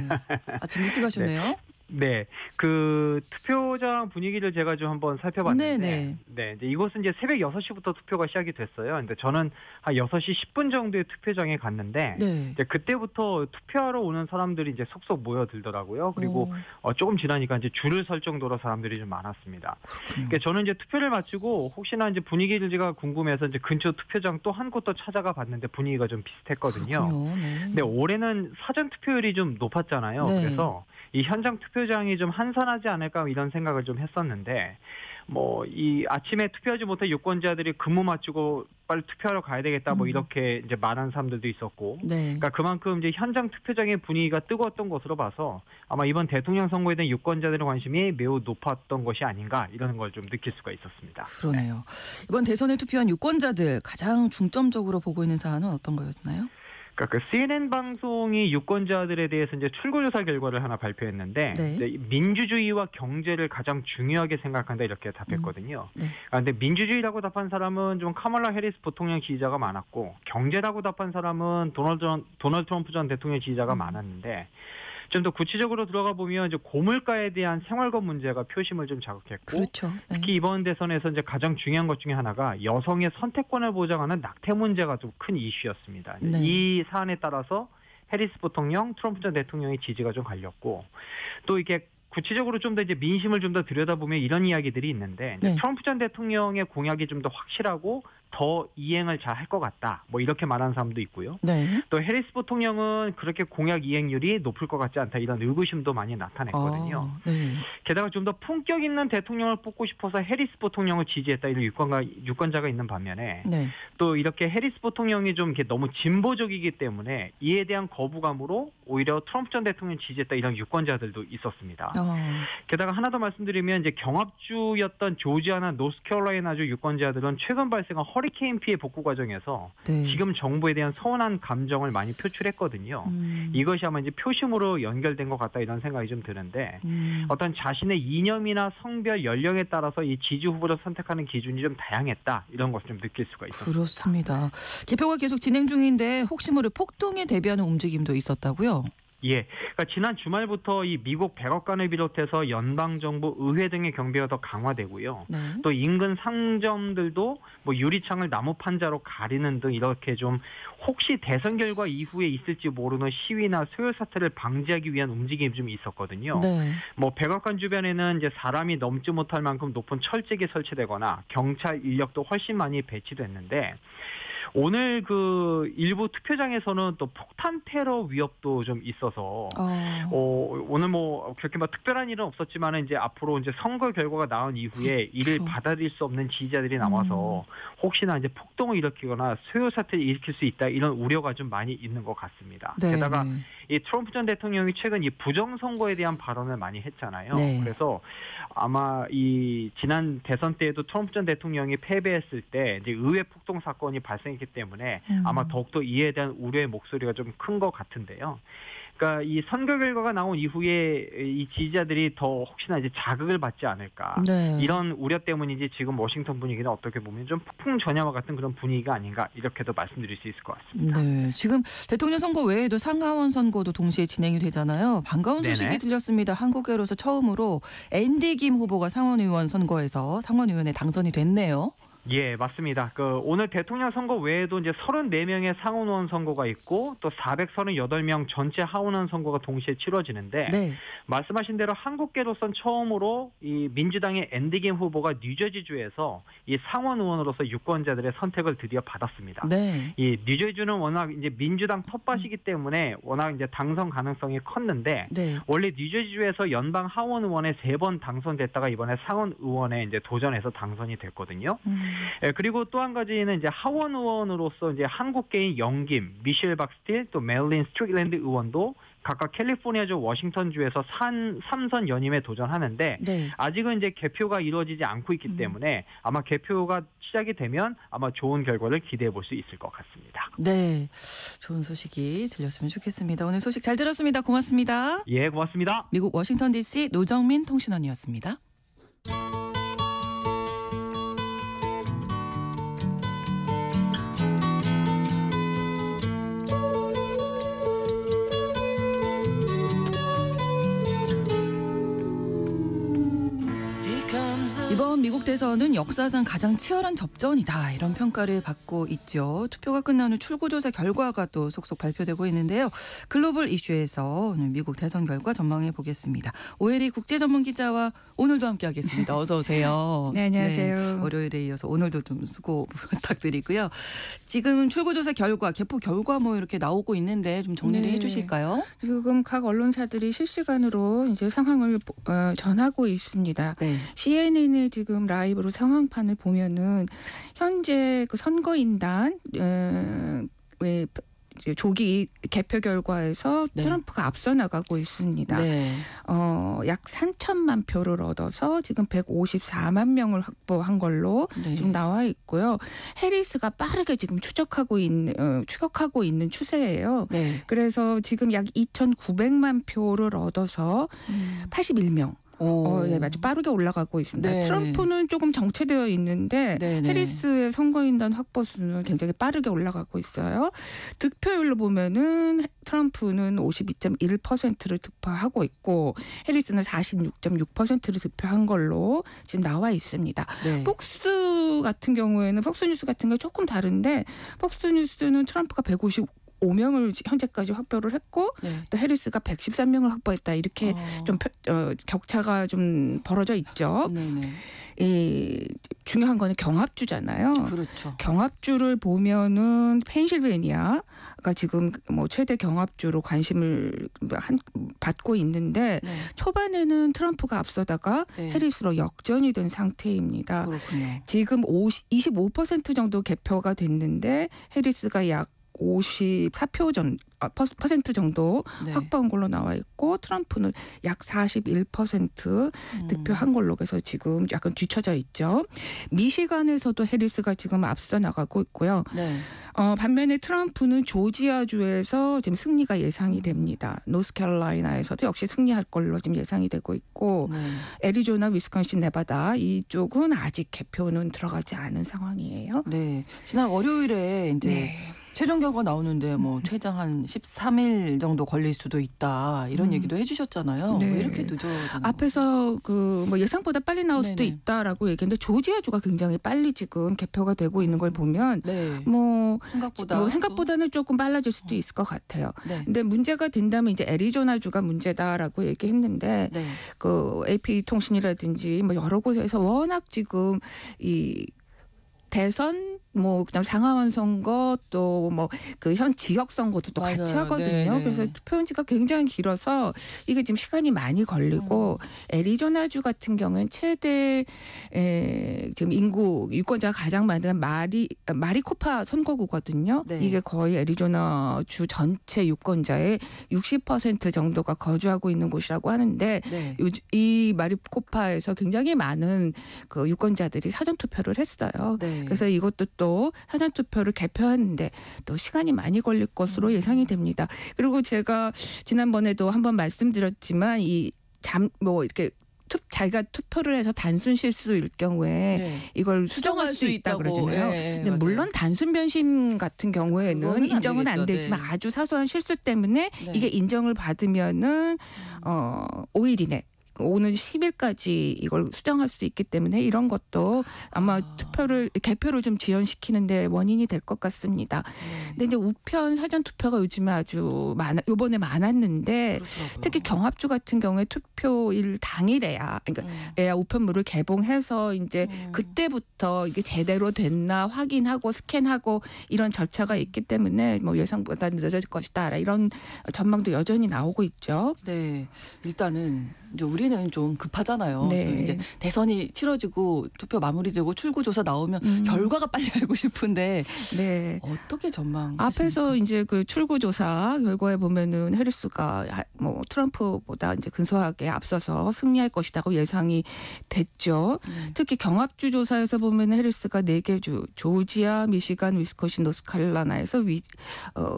아침 일찍 가셨네요. 네, 그 투표장 분위기를 제가 좀 한번 살펴봤는데, 네네. 이제 이곳은 이제 새벽 6시부터 투표가 시작이 됐어요. 근데 저는 한 6시 10분 정도에 투표장에 갔는데, 네. 이제 그때부터 투표하러 오는 사람들이 이제 속속 모여들더라고요. 그리고 조금 지나니까 이제 줄을 설 정도로 사람들이 좀 많았습니다. 그러니까 저는 이제 투표를 마치고 혹시나 이제 분위기를 제가 궁금해서 이제 근처 투표장 또 한 곳 더 찾아가 봤는데 분위기가 좀 비슷했거든요. 네. 근데 올해는 사전 투표율이 좀 높았잖아요. 네. 그래서 이 현장 투표장이 좀 한산하지 않을까 이런 생각을 좀 했었는데, 뭐 이 아침에 투표하지 못한 유권자들이 근무 마치고 빨리 투표하러 가야 되겠다 뭐 이렇게 이제 말하는 사람들도 있었고, 네. 그러니까 그만큼 이제 현장 투표장의 분위기가 뜨거웠던 것으로 봐서 아마 이번 대통령 선거에 대한 유권자들의 관심이 매우 높았던 것이 아닌가 이런 걸 좀 느낄 수가 있었습니다. 그러네요. 이번 대선에 투표한 유권자들 가장 중점적으로 보고 있는 사안은 어떤 거였나요? 그러니까 그 CNN 방송이 유권자들에 대해서 이제 출구조사 결과를 하나 발표했는데, 네. 이제 민주주의와 경제를 가장 중요하게 생각한다 이렇게 답했거든요. 네. 그런데 민주주의라고 답한 사람은 좀 카멀라 해리스 부통령 지지자가 많았고, 경제라고 답한 사람은 도널드 트럼프 전 대통령 지지자가 많았는데, 좀 더 구체적으로 들어가 보면 이제 고물가에 대한 생활권 문제가 표심을 좀 자극했고, 그렇죠. 네. 특히 이번 대선에서 이제 가장 중요한 것 중에 하나가 여성의 선택권을 보장하는 낙태 문제가 좀 큰 이슈였습니다. 네. 이 사안에 따라서 해리스 부통령, 트럼프 전 대통령의 지지가 좀 갈렸고, 또 이게 구체적으로 좀 더 이제 민심을 좀 더 들여다보면 이런 이야기들이 있는데, 네. 트럼프 전 대통령의 공약이 좀 더 확실하고 더 이행을 잘 할 것 같다. 뭐 이렇게 말하는 사람도 있고요. 네. 또 해리스 부통령은 그렇게 공약 이행률이 높을 것 같지 않다. 이런 의구심도 많이 나타냈거든요. 네. 게다가 좀 더 품격 있는 대통령을 뽑고 싶어서 해리스 부통령을 지지했다. 이런 유권자가 있는 반면에 네. 또 이렇게 해리스 부통령이 좀 이렇게 너무 진보적이기 때문에 이에 대한 거부감으로 오히려 트럼프 전 대통령 지지했다. 이런 유권자들도 있었습니다. 게다가 하나 더 말씀드리면 이제 경합주였던 조지아나 노스캐롤라이나주 유권자들은 최근 발생한 허리케인 피해 복구 과정에서 네. 지금 정부에 대한 서운한 감정을 많이 표출했거든요. 이것이 아마 이제 표심으로 연결된 것 같다 이런 생각이 좀 드는데 어떤 자신의 이념이나 성별, 연령에 따라서 이 지지 후보를 선택하는 기준이 좀 다양했다 이런 것을 좀 느낄 수가 있습니다. 그렇습니다. 개표가 계속 진행 중인데 혹시 모를 폭동에 대비하는 움직임도 있었다고요? 예, 그러니까 지난 주말부터 이 미국 백악관을 비롯해서 연방 정부, 의회 등의 경비가 더 강화되고요. 네. 또 인근 상점들도 뭐 유리창을 나무 판자로 가리는 등 이렇게 좀 혹시 대선 결과 이후에 있을지 모르는 시위나 소요 사태를 방지하기 위한 움직임이 좀 있었거든요. 네. 뭐 백악관 주변에는 이제 사람이 넘지 못할 만큼 높은 철책이 설치되거나 경찰 인력도 훨씬 많이 배치됐는데. 오늘 그 일부 투표장에서는 또 폭탄 테러 위협도 좀 있어서 오늘 뭐 그렇게 막 특별한 일은 없었지만 이제 앞으로 이제 선거 결과가 나온 이후에 이를 받아들일 수 없는 지지자들이 나와서 혹시나 이제 폭동을 일으키거나 소요 사태를 일으킬 수 있다 이런 우려가 좀 많이 있는 것 같습니다. 네. 게다가 이 트럼프 전 대통령이 최근 이 부정 선거에 대한 발언을 많이 했잖아요. 네. 그래서 아마 이 지난 대선 때에도 트럼프 전 대통령이 패배했을 때 이제 의회 폭동 사건이 발생했기 때문에 아마 더욱더 이에 대한 우려의 목소리가 좀 큰 것 같은데요. 그러니까 이 선거 결과가 나온 이후에 이 지지자들이 더 혹시나 이제 자극을 받지 않을까 네. 이런 우려 때문인지 지금 워싱턴 분위기는 어떻게 보면 좀 폭풍 전야와 같은 그런 분위기가 아닌가 이렇게도 말씀드릴 수 있을 것 같습니다. 네, 지금 대통령 선거 외에도 상하원 선거도 동시에 진행이 되잖아요. 반가운 소식이 네네. 들렸습니다. 한국계로서 처음으로 앤디 김 후보가 상원의원 선거에서 상원의원에 당선이 됐네요. 예, 맞습니다. 오늘 대통령 선거 외에도 이제 34명의 상원의원 선거가 있고 또 438명 전체 하원의원 선거가 동시에 치러지는데 네. 말씀하신 대로 한국계로선 처음으로 이 민주당의 앤디 김 후보가 뉴저지주에서 이 상원의원으로서 유권자들의 선택을 드디어 받았습니다. 네. 이 뉴저지주는 워낙 이제 민주당 텃밭이기 때문에 워낙 이제 당선 가능성이 컸는데 네. 원래 뉴저지주에서 연방 하원의원에 3번 당선됐다가 이번에 상원의원에 이제 도전해서 당선이 됐거든요. 예, 그리고 또 한 가지는 이제 하원 의원으로서 이제 한국계인 영김, 미셸 박스틸, 또 멜린 스트릭랜드 의원도 각각 캘리포니아주 워싱턴주에서 3선 연임에 도전하는데 네. 아직은 이제 개표가 이루어지지 않고 있기 때문에 아마 개표가 시작이 되면 아마 좋은 결과를 기대해 볼 수 있을 것 같습니다. 네, 좋은 소식이 들렸으면 좋겠습니다. 오늘 소식 잘 들었습니다. 고맙습니다. 예, 고맙습니다. 미국 워싱턴 DC 노정민 통신원이었습니다. 이번 미국 대선은 역사상 가장 치열한 접전이다 이런 평가를 받고 있죠. 투표가 끝난 후 출구조사 결과가 또 속속 발표되고 있는데요. 글로벌 이슈에서 오늘 미국 대선 결과 전망해 보겠습니다. 오혜리 국제전문기자와 오늘도 함께하겠습니다. 어서 오세요. 네, 안녕하세요. 네, 월요일에 이어서 오늘도 좀 수고 부탁드리고요. 지금 출구조사 결과, 개표 결과 뭐 이렇게 나오고 있는데 좀 정리를 해주실까요? 지금 각 언론사들이 실시간으로 이제 상황을 전하고 있습니다. 네. CNN의 지금 라이브로 상황판을 보면은 현재 그 선거인단 조기 개표 결과에서 네. 트럼프가 앞서 나가고 있습니다. 네. 약 3천만 표를 얻어서 지금 154만 명을 확보한 걸로 네. 지금 나와 있고요. 해리스가 빠르게 지금 추격하고 있는 추세예요. 네. 그래서 지금 약 2,900만 표를 얻어서 81명. 예, 아주 빠르게 올라가고 있습니다. 네. 트럼프는 조금 정체되어 있는데 네네. 해리스의 선거인단 확보 수는 굉장히 빠르게 올라가고 있어요. 득표율로 보면은 트럼프는 52.1%를 득표하고 있고 해리스는 46.6%를 득표한 걸로 지금 나와 있습니다. 네. 폭스뉴스 같은 게 조금 다른데 폭스뉴스는 트럼프가 5명을 현재까지 확보를 했고 네. 또 해리스가 113명을 확보했다. 이렇게 좀 격차가 좀 벌어져 있죠. 네네. 이 중요한 거는 경합주잖아요. 그렇죠. 경합주를 보면은 펜실베이니아가 지금 뭐 최대 경합주로 관심을 받고 있는데 네. 초반에는 트럼프가 앞서다가 네. 해리스로 역전이 된 상태입니다. 그렇군요. 지금 25% 정도 개표가 됐는데 해리스가 약 54% 정도 네. 확보한 걸로 나와 있고 트럼프는 약 41% 득표한 걸로 해서 지금 약간 뒤처져 있죠. 미시간에서도 해리스가 지금 앞서 나가고 있고요. 네. 반면에 트럼프는 조지아주에서 지금 승리가 예상이 됩니다. 노스캐롤라이나에서도 역시 승리할 걸로 지금 예상이 되고 있고 네. 애리조나, 위스콘신, 네바다 이쪽은 아직 개표는 들어가지 않은 상황이에요. 네. 지난 월요일에 이제 네. 최종 결과 나오는데 뭐 최장 한 13일 정도 걸릴 수도 있다 이런 얘기도 해주셨잖아요. 네. 왜 이렇게 늦어지는 앞에서 그 뭐 예상보다 빨리 나올 수도 네네. 있다라고 얘기했는데 조지아주가 굉장히 빨리 지금 개표가 되고 있는 걸 보면 네. 뭐 생각보다는 조금 빨라질 수도 있을 것 같아요. 네. 근데 문제가 된다면 이제 애리조나주가 문제다라고 얘기했는데 네. 그 AP 통신이라든지 뭐 여러 곳에서 워낙 지금 이 대선 뭐 그다음 상하원 선거 또 뭐 그 현 지역 선거도 또 같이 맞아요. 하거든요. 네네. 그래서 투표용지가 굉장히 길어서 이게 지금 시간이 많이 걸리고 애리조나주 같은 경우는 최대 지금 인구 유권자가 가장 많은 마리코파 선거구거든요. 네. 이게 거의 애리조나주 전체 유권자의 60% 정도가 거주하고 있는 곳이라고 하는데 네. 이 마리코파에서 굉장히 많은 그 유권자들이 사전 투표를 했어요. 네. 그래서 이것도 또 사전 투표를 개표하는데 또 시간이 많이 걸릴 것으로 예상이 됩니다. 그리고 제가 지난번에도 한번 말씀드렸지만 뭐 이렇게 자기가 투표를 해서 단순 실수일 경우에 네. 이걸 수정할 수 있다 그러잖아요. 네, 근데 맞아요. 물론 단순 변심 같은 경우에는 그거는 안 인정은 안 되겠죠. 되지만 네. 아주 사소한 실수 때문에 네. 이게 인정을 받으면은 5일 이내 오는 10일까지 이걸 수정할 수 있기 때문에 이런 것도 아마 개표를 좀 지연시키는데 원인이 될 것 같습니다. 근데 이제 우편 사전 투표가 요즘에 아주 요번에 많았는데 그렇더라고요. 특히 경합주 같은 경우에 투표일 당일에야 그러니까 에야 우편물을 개봉해서 이제 그때부터 이게 제대로 됐나 확인하고 스캔하고 이런 절차가 있기 때문에 뭐 예상보다 늦어질 것이다 이런 전망도 여전히 나오고 있죠. 네, 일단은 이제 우리는 좀 급하잖아요. 네. 이제 대선이 치러지고 투표 마무리되고 출구조사 나오면 결과가 빨리 알고 싶은데 네. 어떻게 전망? 앞에서 이제 그 출구조사 결과에 보면은 해리스가 뭐 트럼프보다 이제 근소하게 앞서서 승리할 것이라고 예상이 됐죠. 특히 경합주 조사에서 보면 해리스가 4개 주 조지아, 미시간, 위스콘신, 노스캐롤라이나에서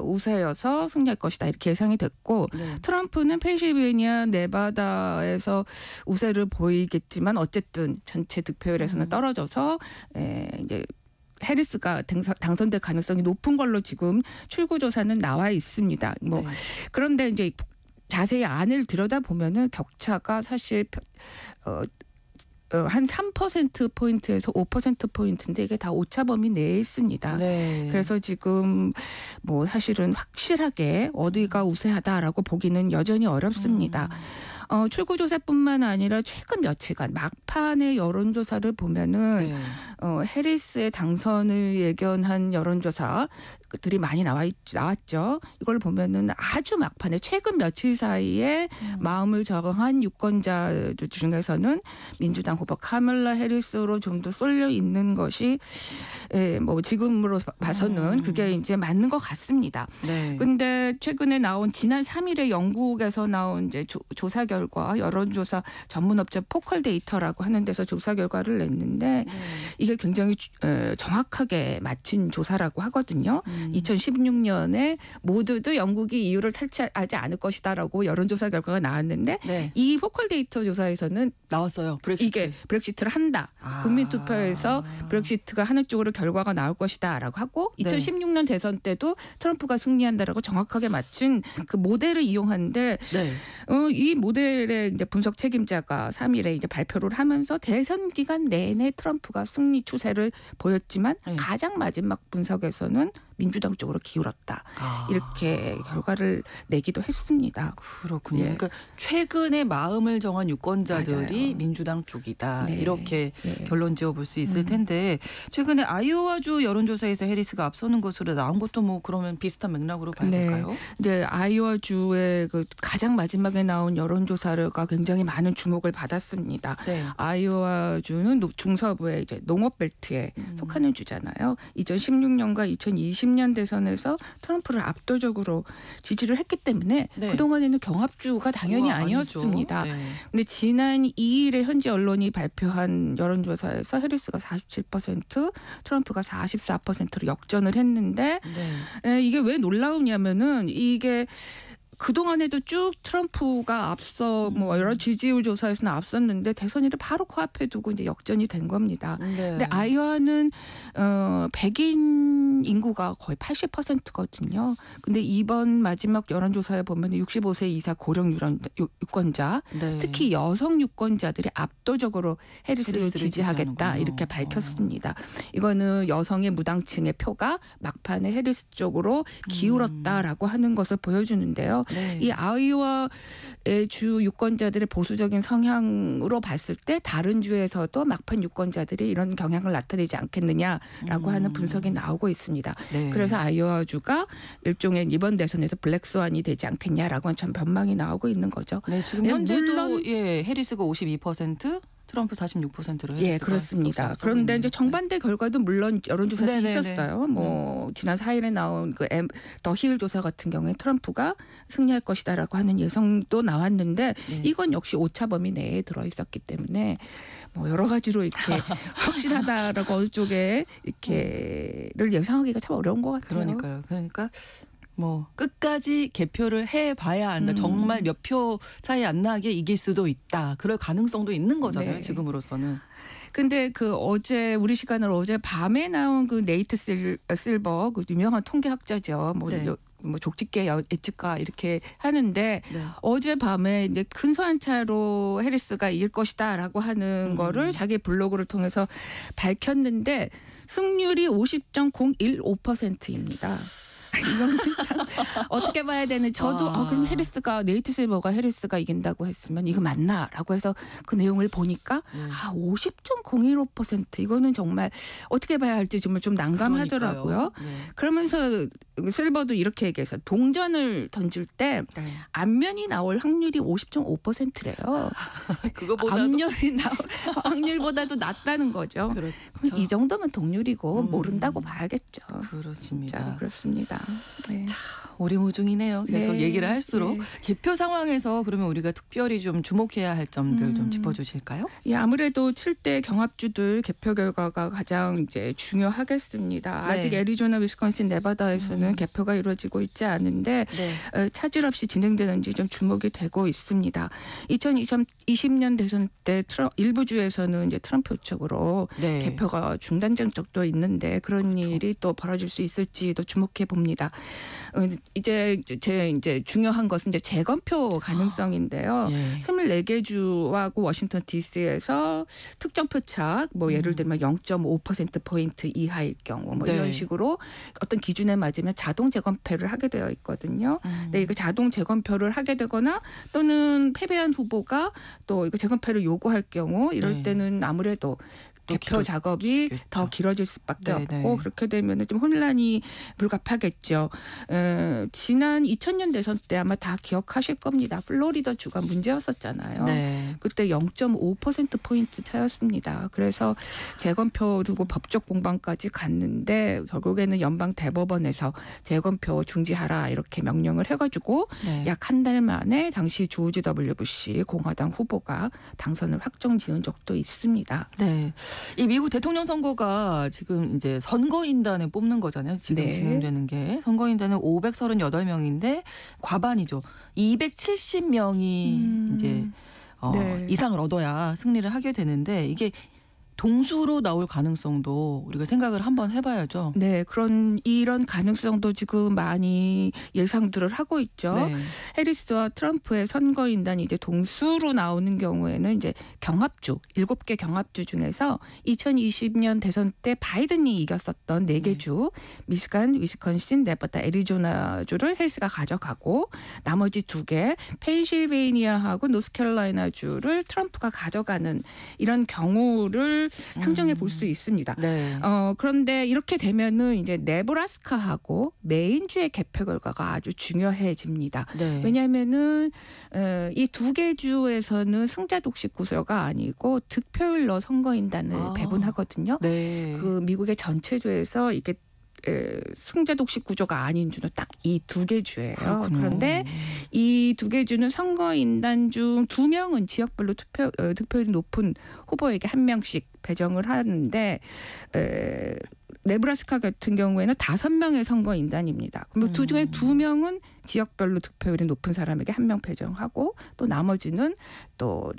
우세여서 승리할 것이다 이렇게 예상이 됐고 네. 트럼프는 펜실베이니아, 네바다에서 우세를 보이겠지만 어쨌든 전체 득표율에서는 떨어져서 이제 해리스가 당선될 가능성이 높은 걸로 지금 출구조사는 나와 있습니다. 뭐 네. 그런데 이제 자세히 안을 들여다보면은 격차가 사실 한 3%포인트에서 5%포인트인데 이게 다 오차범위 내에 있습니다. 네. 그래서 지금 뭐 사실은 확실하게 어디가 우세하다라고 보기는 여전히 어렵습니다. 출구조사뿐만 아니라 최근 며칠간 막판의 여론조사를 보면은 네. 해리스의 당선을 예견한 여론조사들이 많이 나왔죠. 이걸 보면은 아주 막판에 최근 며칠 사이에 마음을 적응한 유권자들 중에서는 민주당 후보 카멀라 해리스로 좀 더 쏠려 있는 것이 뭐 지금으로 봐서는 그게 이제 맞는 것 같습니다. 네. 근데 최근에 나온 지난 3일에 영국에서 나온 이제 조사 결과 여론조사 전문업체 포컬 데이터라고 하는 데서 조사 결과를 냈는데 이게 굉장히 정확하게 맞춘 조사라고 하거든요. 2016년에 모두도 영국이 EU를 탈취하지 않을 것이다라고 여론조사 결과가 나왔는데 네. 이 포컬 데이터 조사에서는 나왔어요. 브렉시트. 이게 브렉시트를 한다. 국민투표에서 브렉시트가 하는 쪽으로 결과가 나올 것이다라고 하고 네. 2016년 대선 때도 트럼프가 승리한다라고 정확하게 맞춘 그 모델을 이용하는데 네. 이 모델의 이제 분석 책임자가 3일에 이제 발표를 하면서 대선 기간 내내 트럼프가 승리 추세를 보였지만 네. 가장 마지막 분석에서는 민주당 쪽으로 기울었다. 이렇게 결과를 내기도 했습니다. 그렇군요. 예. 그러니까 최근에 마음을 정한 유권자들이 맞아요. 민주당 쪽이다. 네. 이렇게 예. 결론 지어볼 수 있을 텐데 최근에 아이오와주 여론조사에서 해리스가 앞서는 것으로 나온 것도 뭐 그러면 비슷한 맥락으로 봐야 네. 될까요? 이제 아이오와주의 그 가장 마지막에 나온 여론조사가 굉장히 많은 주목을 받았습니다. 네. 아이오와주는 중서부의 이제 농업벨트에 속하는 주잖아요. 2016년과 2020년 대선에서 트럼프를 압도적으로 지지를 했기 때문에 네. 그동안에는 경합주가 당연히 우와, 아니었습니다. 아니죠. 네. 근데 지난 2일에 현지 언론이 발표한 여론조사에서 해리스가 47%, 트럼프가 44%로 역전을 했는데 네. 이게 왜 놀라우냐면은 이게 그동안에도 쭉 트럼프가 앞서 뭐 여러 지지율 조사에서는 앞섰는데 대선일을 바로 코앞에 두고 이제 역전이 된 겁니다. 네. 근데 아이오와는 백인 인구가 거의 80%거든요. 근데 이번 마지막 여론조사에 보면 65세 이사 고령 유권자, 네. 특히 여성 유권자들이 압도적으로 해리스를 해리스를 지지하겠다 지지하는군요. 이렇게 밝혔습니다. 이거는 여성의 무당층의 표가 막판에 해리스 쪽으로 기울었다라고 하는 것을 보여주는데요. 네. 이 아이오와의 주 유권자들의 보수적인 성향으로 봤을 때 다른 주에서도 막판 유권자들이 이런 경향을 나타내지 않겠느냐라고 하는 분석이 나오고 있습니다. 네. 그래서 아이오와주가 일종의 이번 대선에서 블랙스완이 되지 않겠냐라고 하는 전 변망이 나오고 있는 거죠. 네, 지금 예, 현재도 물론 예, 해리스가 52%, 트럼프 46%로 예, 그렇습니다. 그런데 이제 정반대 결과도 물론 여론조사도 네네네. 있었어요. 뭐 지난 4일에 나온 그 더 힐 조사 같은 경우에 트럼프가 승리할 것이다라고 하는 예상도 나왔는데 네. 이건 역시 오차 범위 내에 들어 있었기 때문에 뭐 여러 가지로 이렇게 확실하다라고 어느 쪽에 이렇게를 예상하기가 참 어려운 것 같아요. 그러니까요. 그러니까 뭐 끝까지 개표를 해봐야 한다. 정말 몇 표 차이 안 나게 이길 수도 있다. 그럴 가능성도 있는 거잖아요. 네. 지금으로서는. 근데 그 어제 우리 시간으로 어제 밤에 나온 그 네이트 실버 그 유명한 통계학자죠. 네. 뭐 족집게 예측가 이렇게 하는데 네. 어제 밤에 이제 근소한 차로 해리스가 이길 것이다라고 하는 거를 자기 블로그를 통해서 밝혔는데 승률이 50.015%입니다. 이건 참 어떻게 봐야 되는 저도 그럼 해리스가 네이트 실버가 해리스가 이긴다고 했으면 이거 맞나라고 해서 그 내용을 보니까 50.015% 이거는 정말 어떻게 봐야 할지 정말 좀 난감하더라고요. 그러니까요. 네. 그러면서 실버도 이렇게 얘기해서 동전을 던질 때 네. 앞면이 나올 확률이 50.5%래요. 그거보다도 앞면이 나올 확률보다도 낮다는 거죠. 그렇죠. 그럼 이 정도면 동률이고 모른다고 봐야겠죠. 그렇습니다. 진짜 그렇습니다. 네. 오리무중이네요. 계속 네. 얘기를 할수록 네. 개표 상황에서 그러면 우리가 특별히 좀 주목해야 할 점들 좀 짚어주실까요? 예, 아무래도 7대 경합주들 개표 결과가 가장 이제 중요하겠습니다. 네. 아직 애리조나, 위스콘신, 네바다에서는 개표가 이루어지고 있지 않은데 네. 차질 없이 진행되는지 좀 주목이 되고 있습니다. 2020년 대선 때 일부 주에서는 이제 트럼프 쪽으로 네. 개표가 중단된 적도 있는데 그런 일이 또 벌어질 수 있을지도 주목해 봅니다. 이제 중요한 것은 이제 재검표 가능성인데요. 예. 24개 주하고 워싱턴 DC에서 특정 표차 뭐 예를 들면 0.5% 포인트 이하일 경우 뭐 네. 이런 식으로 어떤 기준에 맞으면 자동 재검표를 하게 되어 있거든요. 근데 이거 자동 재검표를 하게 되거나 또는 패배한 후보가 또 이거 재검표를 요구할 경우 이럴 네. 때는 아무래도 개표 작업이 길어지겠죠. 더 길어질 수밖에 네네. 없고 그렇게 되면 좀 혼란이 불가피하겠죠. 지난 2000년 대선 때 아마 다 기억하실 겁니다. 플로리다 주가 문제였었잖아요. 네. 그때 0.5%포인트 차였습니다. 그래서 재검표 두고 법적 공방까지 갔는데 결국에는 연방 대법원에서 재검표 중지하라 이렇게 명령을 해가지고 네. 약 한 달 만에 당시 조지 W 부시 공화당 후보가 당선을 확정 지은 적도 있습니다. 네. 이 미국 대통령 선거가 지금 이제 선거인단을 뽑는 거잖아요. 지금 네. 진행되는 게. 선거인단은 538명인데 과반이죠. 270명이 이제 네. 이상을 얻어야 승리를 하게 되는데 이게 동수로 나올 가능성도 우리가 생각을 한번 해봐야죠. 네, 이런 가능성도 지금 많이 예상들을 하고 있죠. 네. 해리스와 트럼프의 선거인단이 이제 동수로 나오는 경우에는 이제 경합주 7개 경합주 중에서 2020년 대선 때 바이든이 이겼었던 4개 주, 미시간, 위스콘신, 네바다, 애리조나주를 해리스가 가져가고 나머지 2개 펜실베이니아하고 노스캐롤라이나주를 트럼프가 가져가는 이런 경우를 상정해 볼 수 있습니다. 네. 그런데 이렇게 되면은 이제 네브라스카하고 메인주의 개표 결과가 아주 중요해집니다. 네. 왜냐하면은 이 2개 주에서는 승자 독식 구조가 아니고 득표율로 선거인단을 배분하거든요. 네. 그 미국의 전체 주에서 이게 승자 독식 구조가 아닌 주는 딱 이 2개 주예요. 그렇군요. 그런데 이 2개 주는 선거인단 중 2명은 지역별로 득표율이 높은 후보에게 1명씩 배정을 하는데 네브라스카 같은 경우에는 5명의 선거인단입니다. 그럼 그 중에 2명은 지역별로 득표율이 높은 사람에게 1명 배정하고 또 나머지는 또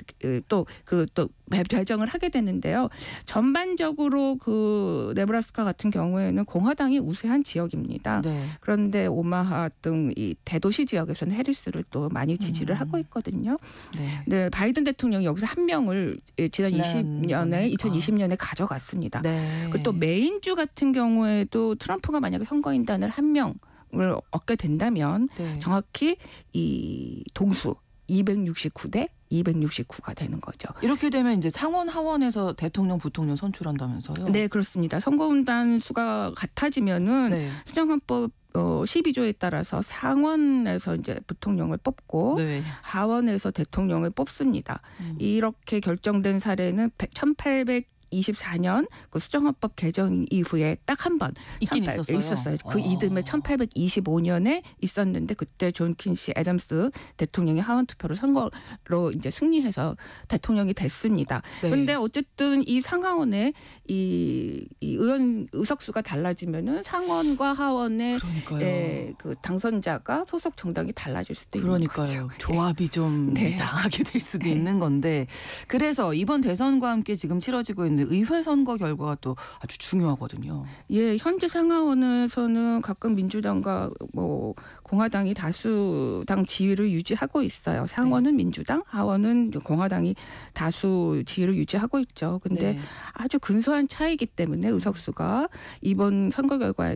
배정을 하게 되는데요. 전반적으로 그 네브라스카 같은 경우에는 공화당이 우세한 지역입니다. 네. 그런데 오마하 등 이 대도시 지역에서는 해리스를 또 많이 지지를 하고 있거든요. 네. 네, 바이든 대통령이 여기서 1명을 지난 2020년에 가져갔습니다. 네. 그리고 또 메인주 같은 경우에도 트럼프가 만약에 선거인단을 1명을 얻게 된다면 네. 정확히 이 동수 269대 269가 되는 거죠. 이렇게 되면 이제 상원 하원에서 대통령, 부통령 선출한다면서요? 네, 그렇습니다. 선거인단 수가 같아지면은 네. 수정헌법 12조에 따라서 상원에서 이제 부통령을 뽑고 네. 하원에서 대통령을 뽑습니다. 이렇게 결정된 사례는 1824년 그 수정헌법 개정 이후에 딱 한 번 있긴 있었어요. 그 이듬해 1825년에 있었는데 그때 존 퀸시 애덤스 대통령이 하원 투표로 선거로 이제 승리해서 대통령이 됐습니다. 그런데 네. 어쨌든 이 상하원의 이 의원 의석수가 달라지면은 상원과 하원의 그 당선자가 소속 정당이 달라질 수도 있는 거죠. 그러니까요. 조합이 좀 네. 이상하게 될 수도 있는 건데 그래서 이번 대선과 함께 지금 치러지고 있는 의회 선거 결과가 또 아주 중요하거든요. 예, 현재 상하원에서는 각각 민주당과 뭐 공화당이 다수당 지위를 유지하고 있어요. 상원은 민주당, 하원은 공화당이 다수 지위를 유지하고 있죠. 근데 네. 아주 근소한 차이기 때문에 의석수가 이번 선거 결과에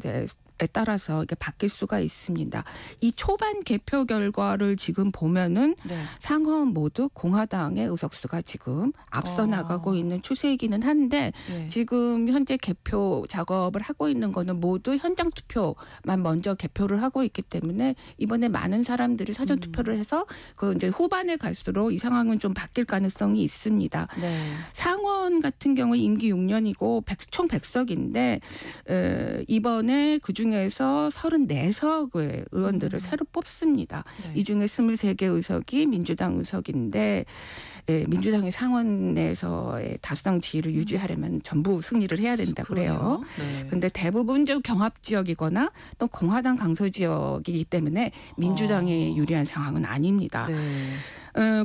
따라서 이게 바뀔 수가 있습니다. 이 초반 개표 결과를 지금 보면은 네. 상원 모두 공화당의 의석수가 지금 앞서 나가고 있는 추세이기는 한데 네. 지금 현재 개표 작업을 하고 있는 거는 모두 현장 투표만 먼저 개표를 하고 있기 때문에 이번에 많은 사람들이 사전 투표를 해서 그 이제 후반에 갈수록 이 상황은 좀 바뀔 가능성이 있습니다. 네. 상원 같은 경우 임기 6년이고 총 100석인데 이번에 그중에서 34석의 의원들을 새로 뽑습니다. 네. 이 중에 23개 의석이 민주당 의석인데 민주당이 상원에서의 다수당 지위를 유지하려면 전부 승리를 해야 된다고 그래요. 그런데 대부분 좀 경합 지역이거나 또 공화당 강서 지역이기 때문에 민주당이 유리한 상황은 아닙니다. 네.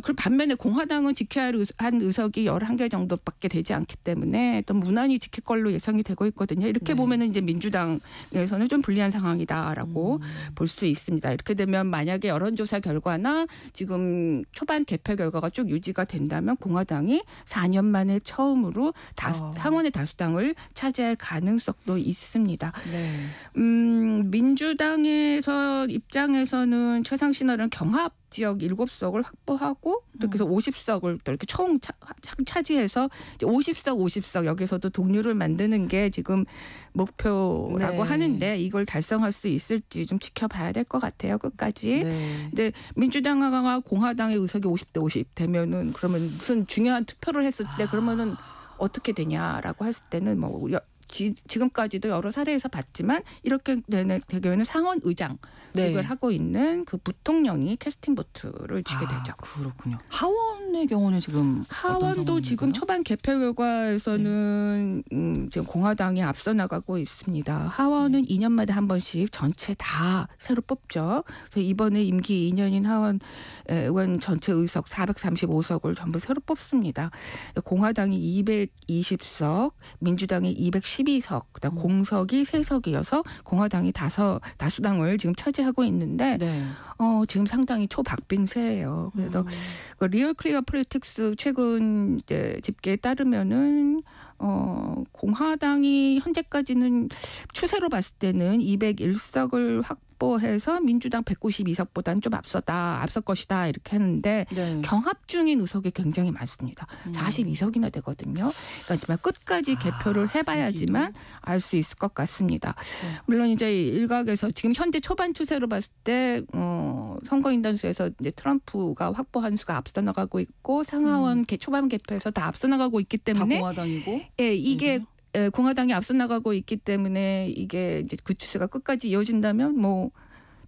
그 반면에 공화당은 지켜야 한 의석이 11개 정도밖에 되지 않기 때문에 또 무난히 지킬 걸로 예상이 되고 있거든요. 이렇게 네. 보면은 이제 민주당에서는 좀 불리한 상황이다라고 볼 수 있습니다. 이렇게 되면 만약에 여론조사 결과나 지금 초반 개표 결과가 쭉 유지가 된다면 공화당이 4년 만에 처음으로 상원의 다수당을 차지할 가능성도 있습니다. 네. 민주당에서 입장에서는 최상신어는 경합 지역 7석을 확보하고 이렇게 해서 50석을 또 이렇게 총 차지해서 이제 50석 여기서도 동률을 만드는 게 지금 목표라고 하는데 이걸 달성할 수 있을지 좀 지켜봐야 될 것 같아요. 끝까지. 네. 근데 민주당과 공화당의 의석이 50대 50 되면은 그러면 무슨 중요한 투표를 했을 때 그러면은 어떻게 되냐라고 했을 때는 뭐 지금까지도 여러 사례에서 봤지만 이렇게 되는 대결은 상원 의장직을 하고 있는 그 부통령이 캐스팅 보트를 쥐게 되죠. 그렇군요. 하원 하원의 경우는 지금 하원도 지금 초반 개표 결과에서는 지금 공화당이 앞서 나가고 있습니다. 하원은 2년마다 한 번씩 전체 다 새로 뽑죠. 그래서 이번에 임기 2년인 하원 의원 전체 의석 435석을 전부 새로 뽑습니다. 공화당이 220석, 민주당이 212석, 그다음 공석이 3석이어서 공화당이 다수당을 지금 차지하고 있는데 네. 지금 상당히 초박빙세예요. 그래서 그 리얼 클리어 폴리틱스 최근 이제 집계에 따르면은 공화당이 현재까지는 추세로 봤을 때는 201석을 확보해서 민주당 192석보다는 좀 앞설 것이다 이렇게 하는데 네. 경합 중인 의석이 굉장히 많습니다. 42석이나 되거든요. 그러니까 정말 끝까지 개표를 해봐야지만 알 수 있을 것 같습니다. 물론 이제 일각에서 지금 현재 초반 추세로 봤을 때 선거인단수에서 이제 트럼프가 확보한 수가 앞서 나가고 있고 상하원 초반 개표에서 다 앞서 나가고 있기 때문에 다 공화당이고 예, 이게 공화당이 앞서 나가고 있기 때문에 이게 이제 그 추세가 끝까지 이어진다면 뭐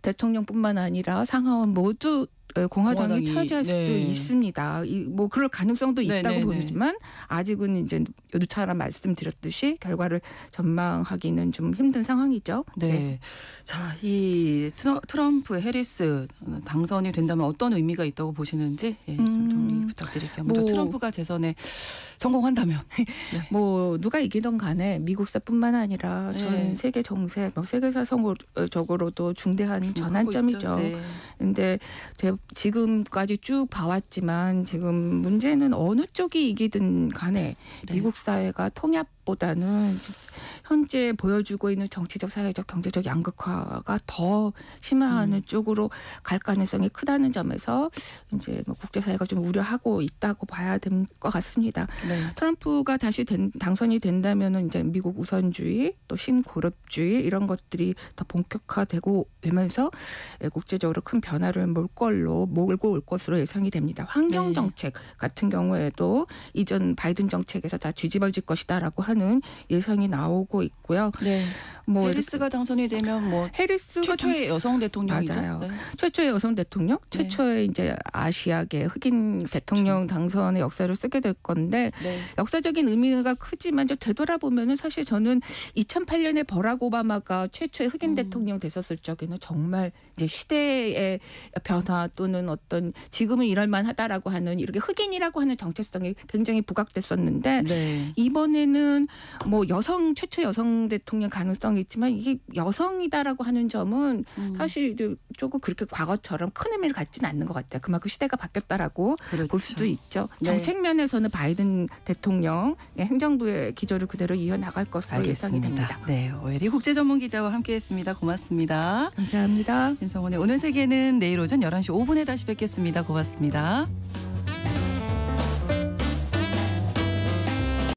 대통령뿐만 아니라 상하원 모두 공화당이 차지할 수도 있습니다. 뭐 그럴 가능성도 있다고 보이지만 아직은 이제 누차람 말씀드렸듯이 결과를 전망하기는 좀 힘든 상황이죠. 네. 자, 이 트럼프 해리스 당선이 된다면 어떤 의미가 있다고 보시는지 좀 정리 부탁드릴게요. 먼저 트럼프가 재선에 성공한다면 뭐 누가 이기던 간에 미국사뿐만 아니라 전 세계 정세, 세계사적으로도 중대한 전환점이죠. 그런데 지금까지 쭉 봐왔지만 지금 문제는 어느 쪽이 이기든 간에 미국 사회가 통합보다는 현재 보여주고 있는 정치적, 사회적, 경제적 양극화가 더 심화하는 쪽으로 갈 가능성이 크다는 점에서 이제 뭐 국제사회가 좀 우려하고 있다고 봐야 될 것 같습니다. 트럼프가 다시 당선이 된다면은 이제 미국 우선주의 또 신고립주의 이런 것들이 더 본격화되고 되면서 국제적으로 큰 변화를 몰고 올 것으로 예상이 됩니다. 환경 정책 같은 경우에도 이전 바이든 정책에서 다 뒤집어질 것이다라고 하는 예상이 나오고 있고요. 뭐 해리스가 당선이 되면 뭐 해리스가 최초의 여성 대통령이죠. 맞아요. 최초의 여성 대통령, 최초의 이제 아시아계 흑인 대통령 당선의 역사를 쓰게 될 건데 역사적인 의미가 크지만 좀 되돌아보면은 사실 저는 2008년에 버락 오바마가 최초의 흑인 대통령 됐었을 적에는 정말 이제 시대의 변화 또는 어떤 지금은 이럴 만하다라고 하는 이렇게 흑인이라고 하는 정체성이 굉장히 부각됐었는데 이번에는 뭐 최초 여성 대통령 가능성이 있지만 이게 여성이다라고 하는 점은 사실 조금 그렇게 과거처럼 큰 의미를 갖지는 않는 것 같아요. 그만큼 시대가 바뀌었다라고 볼 수도 있죠. 정책 면에서는 바이든 대통령 행정부의 기조를 그대로 이어나갈 것으로 예상이 됩니다. 네, 오혜리 국제전문기자와 함께했습니다. 고맙습니다. 감사합니다. 신성원의 오늘 세계는 내일 오전 11시 5분에 다시 뵙겠습니다. 고맙습니다.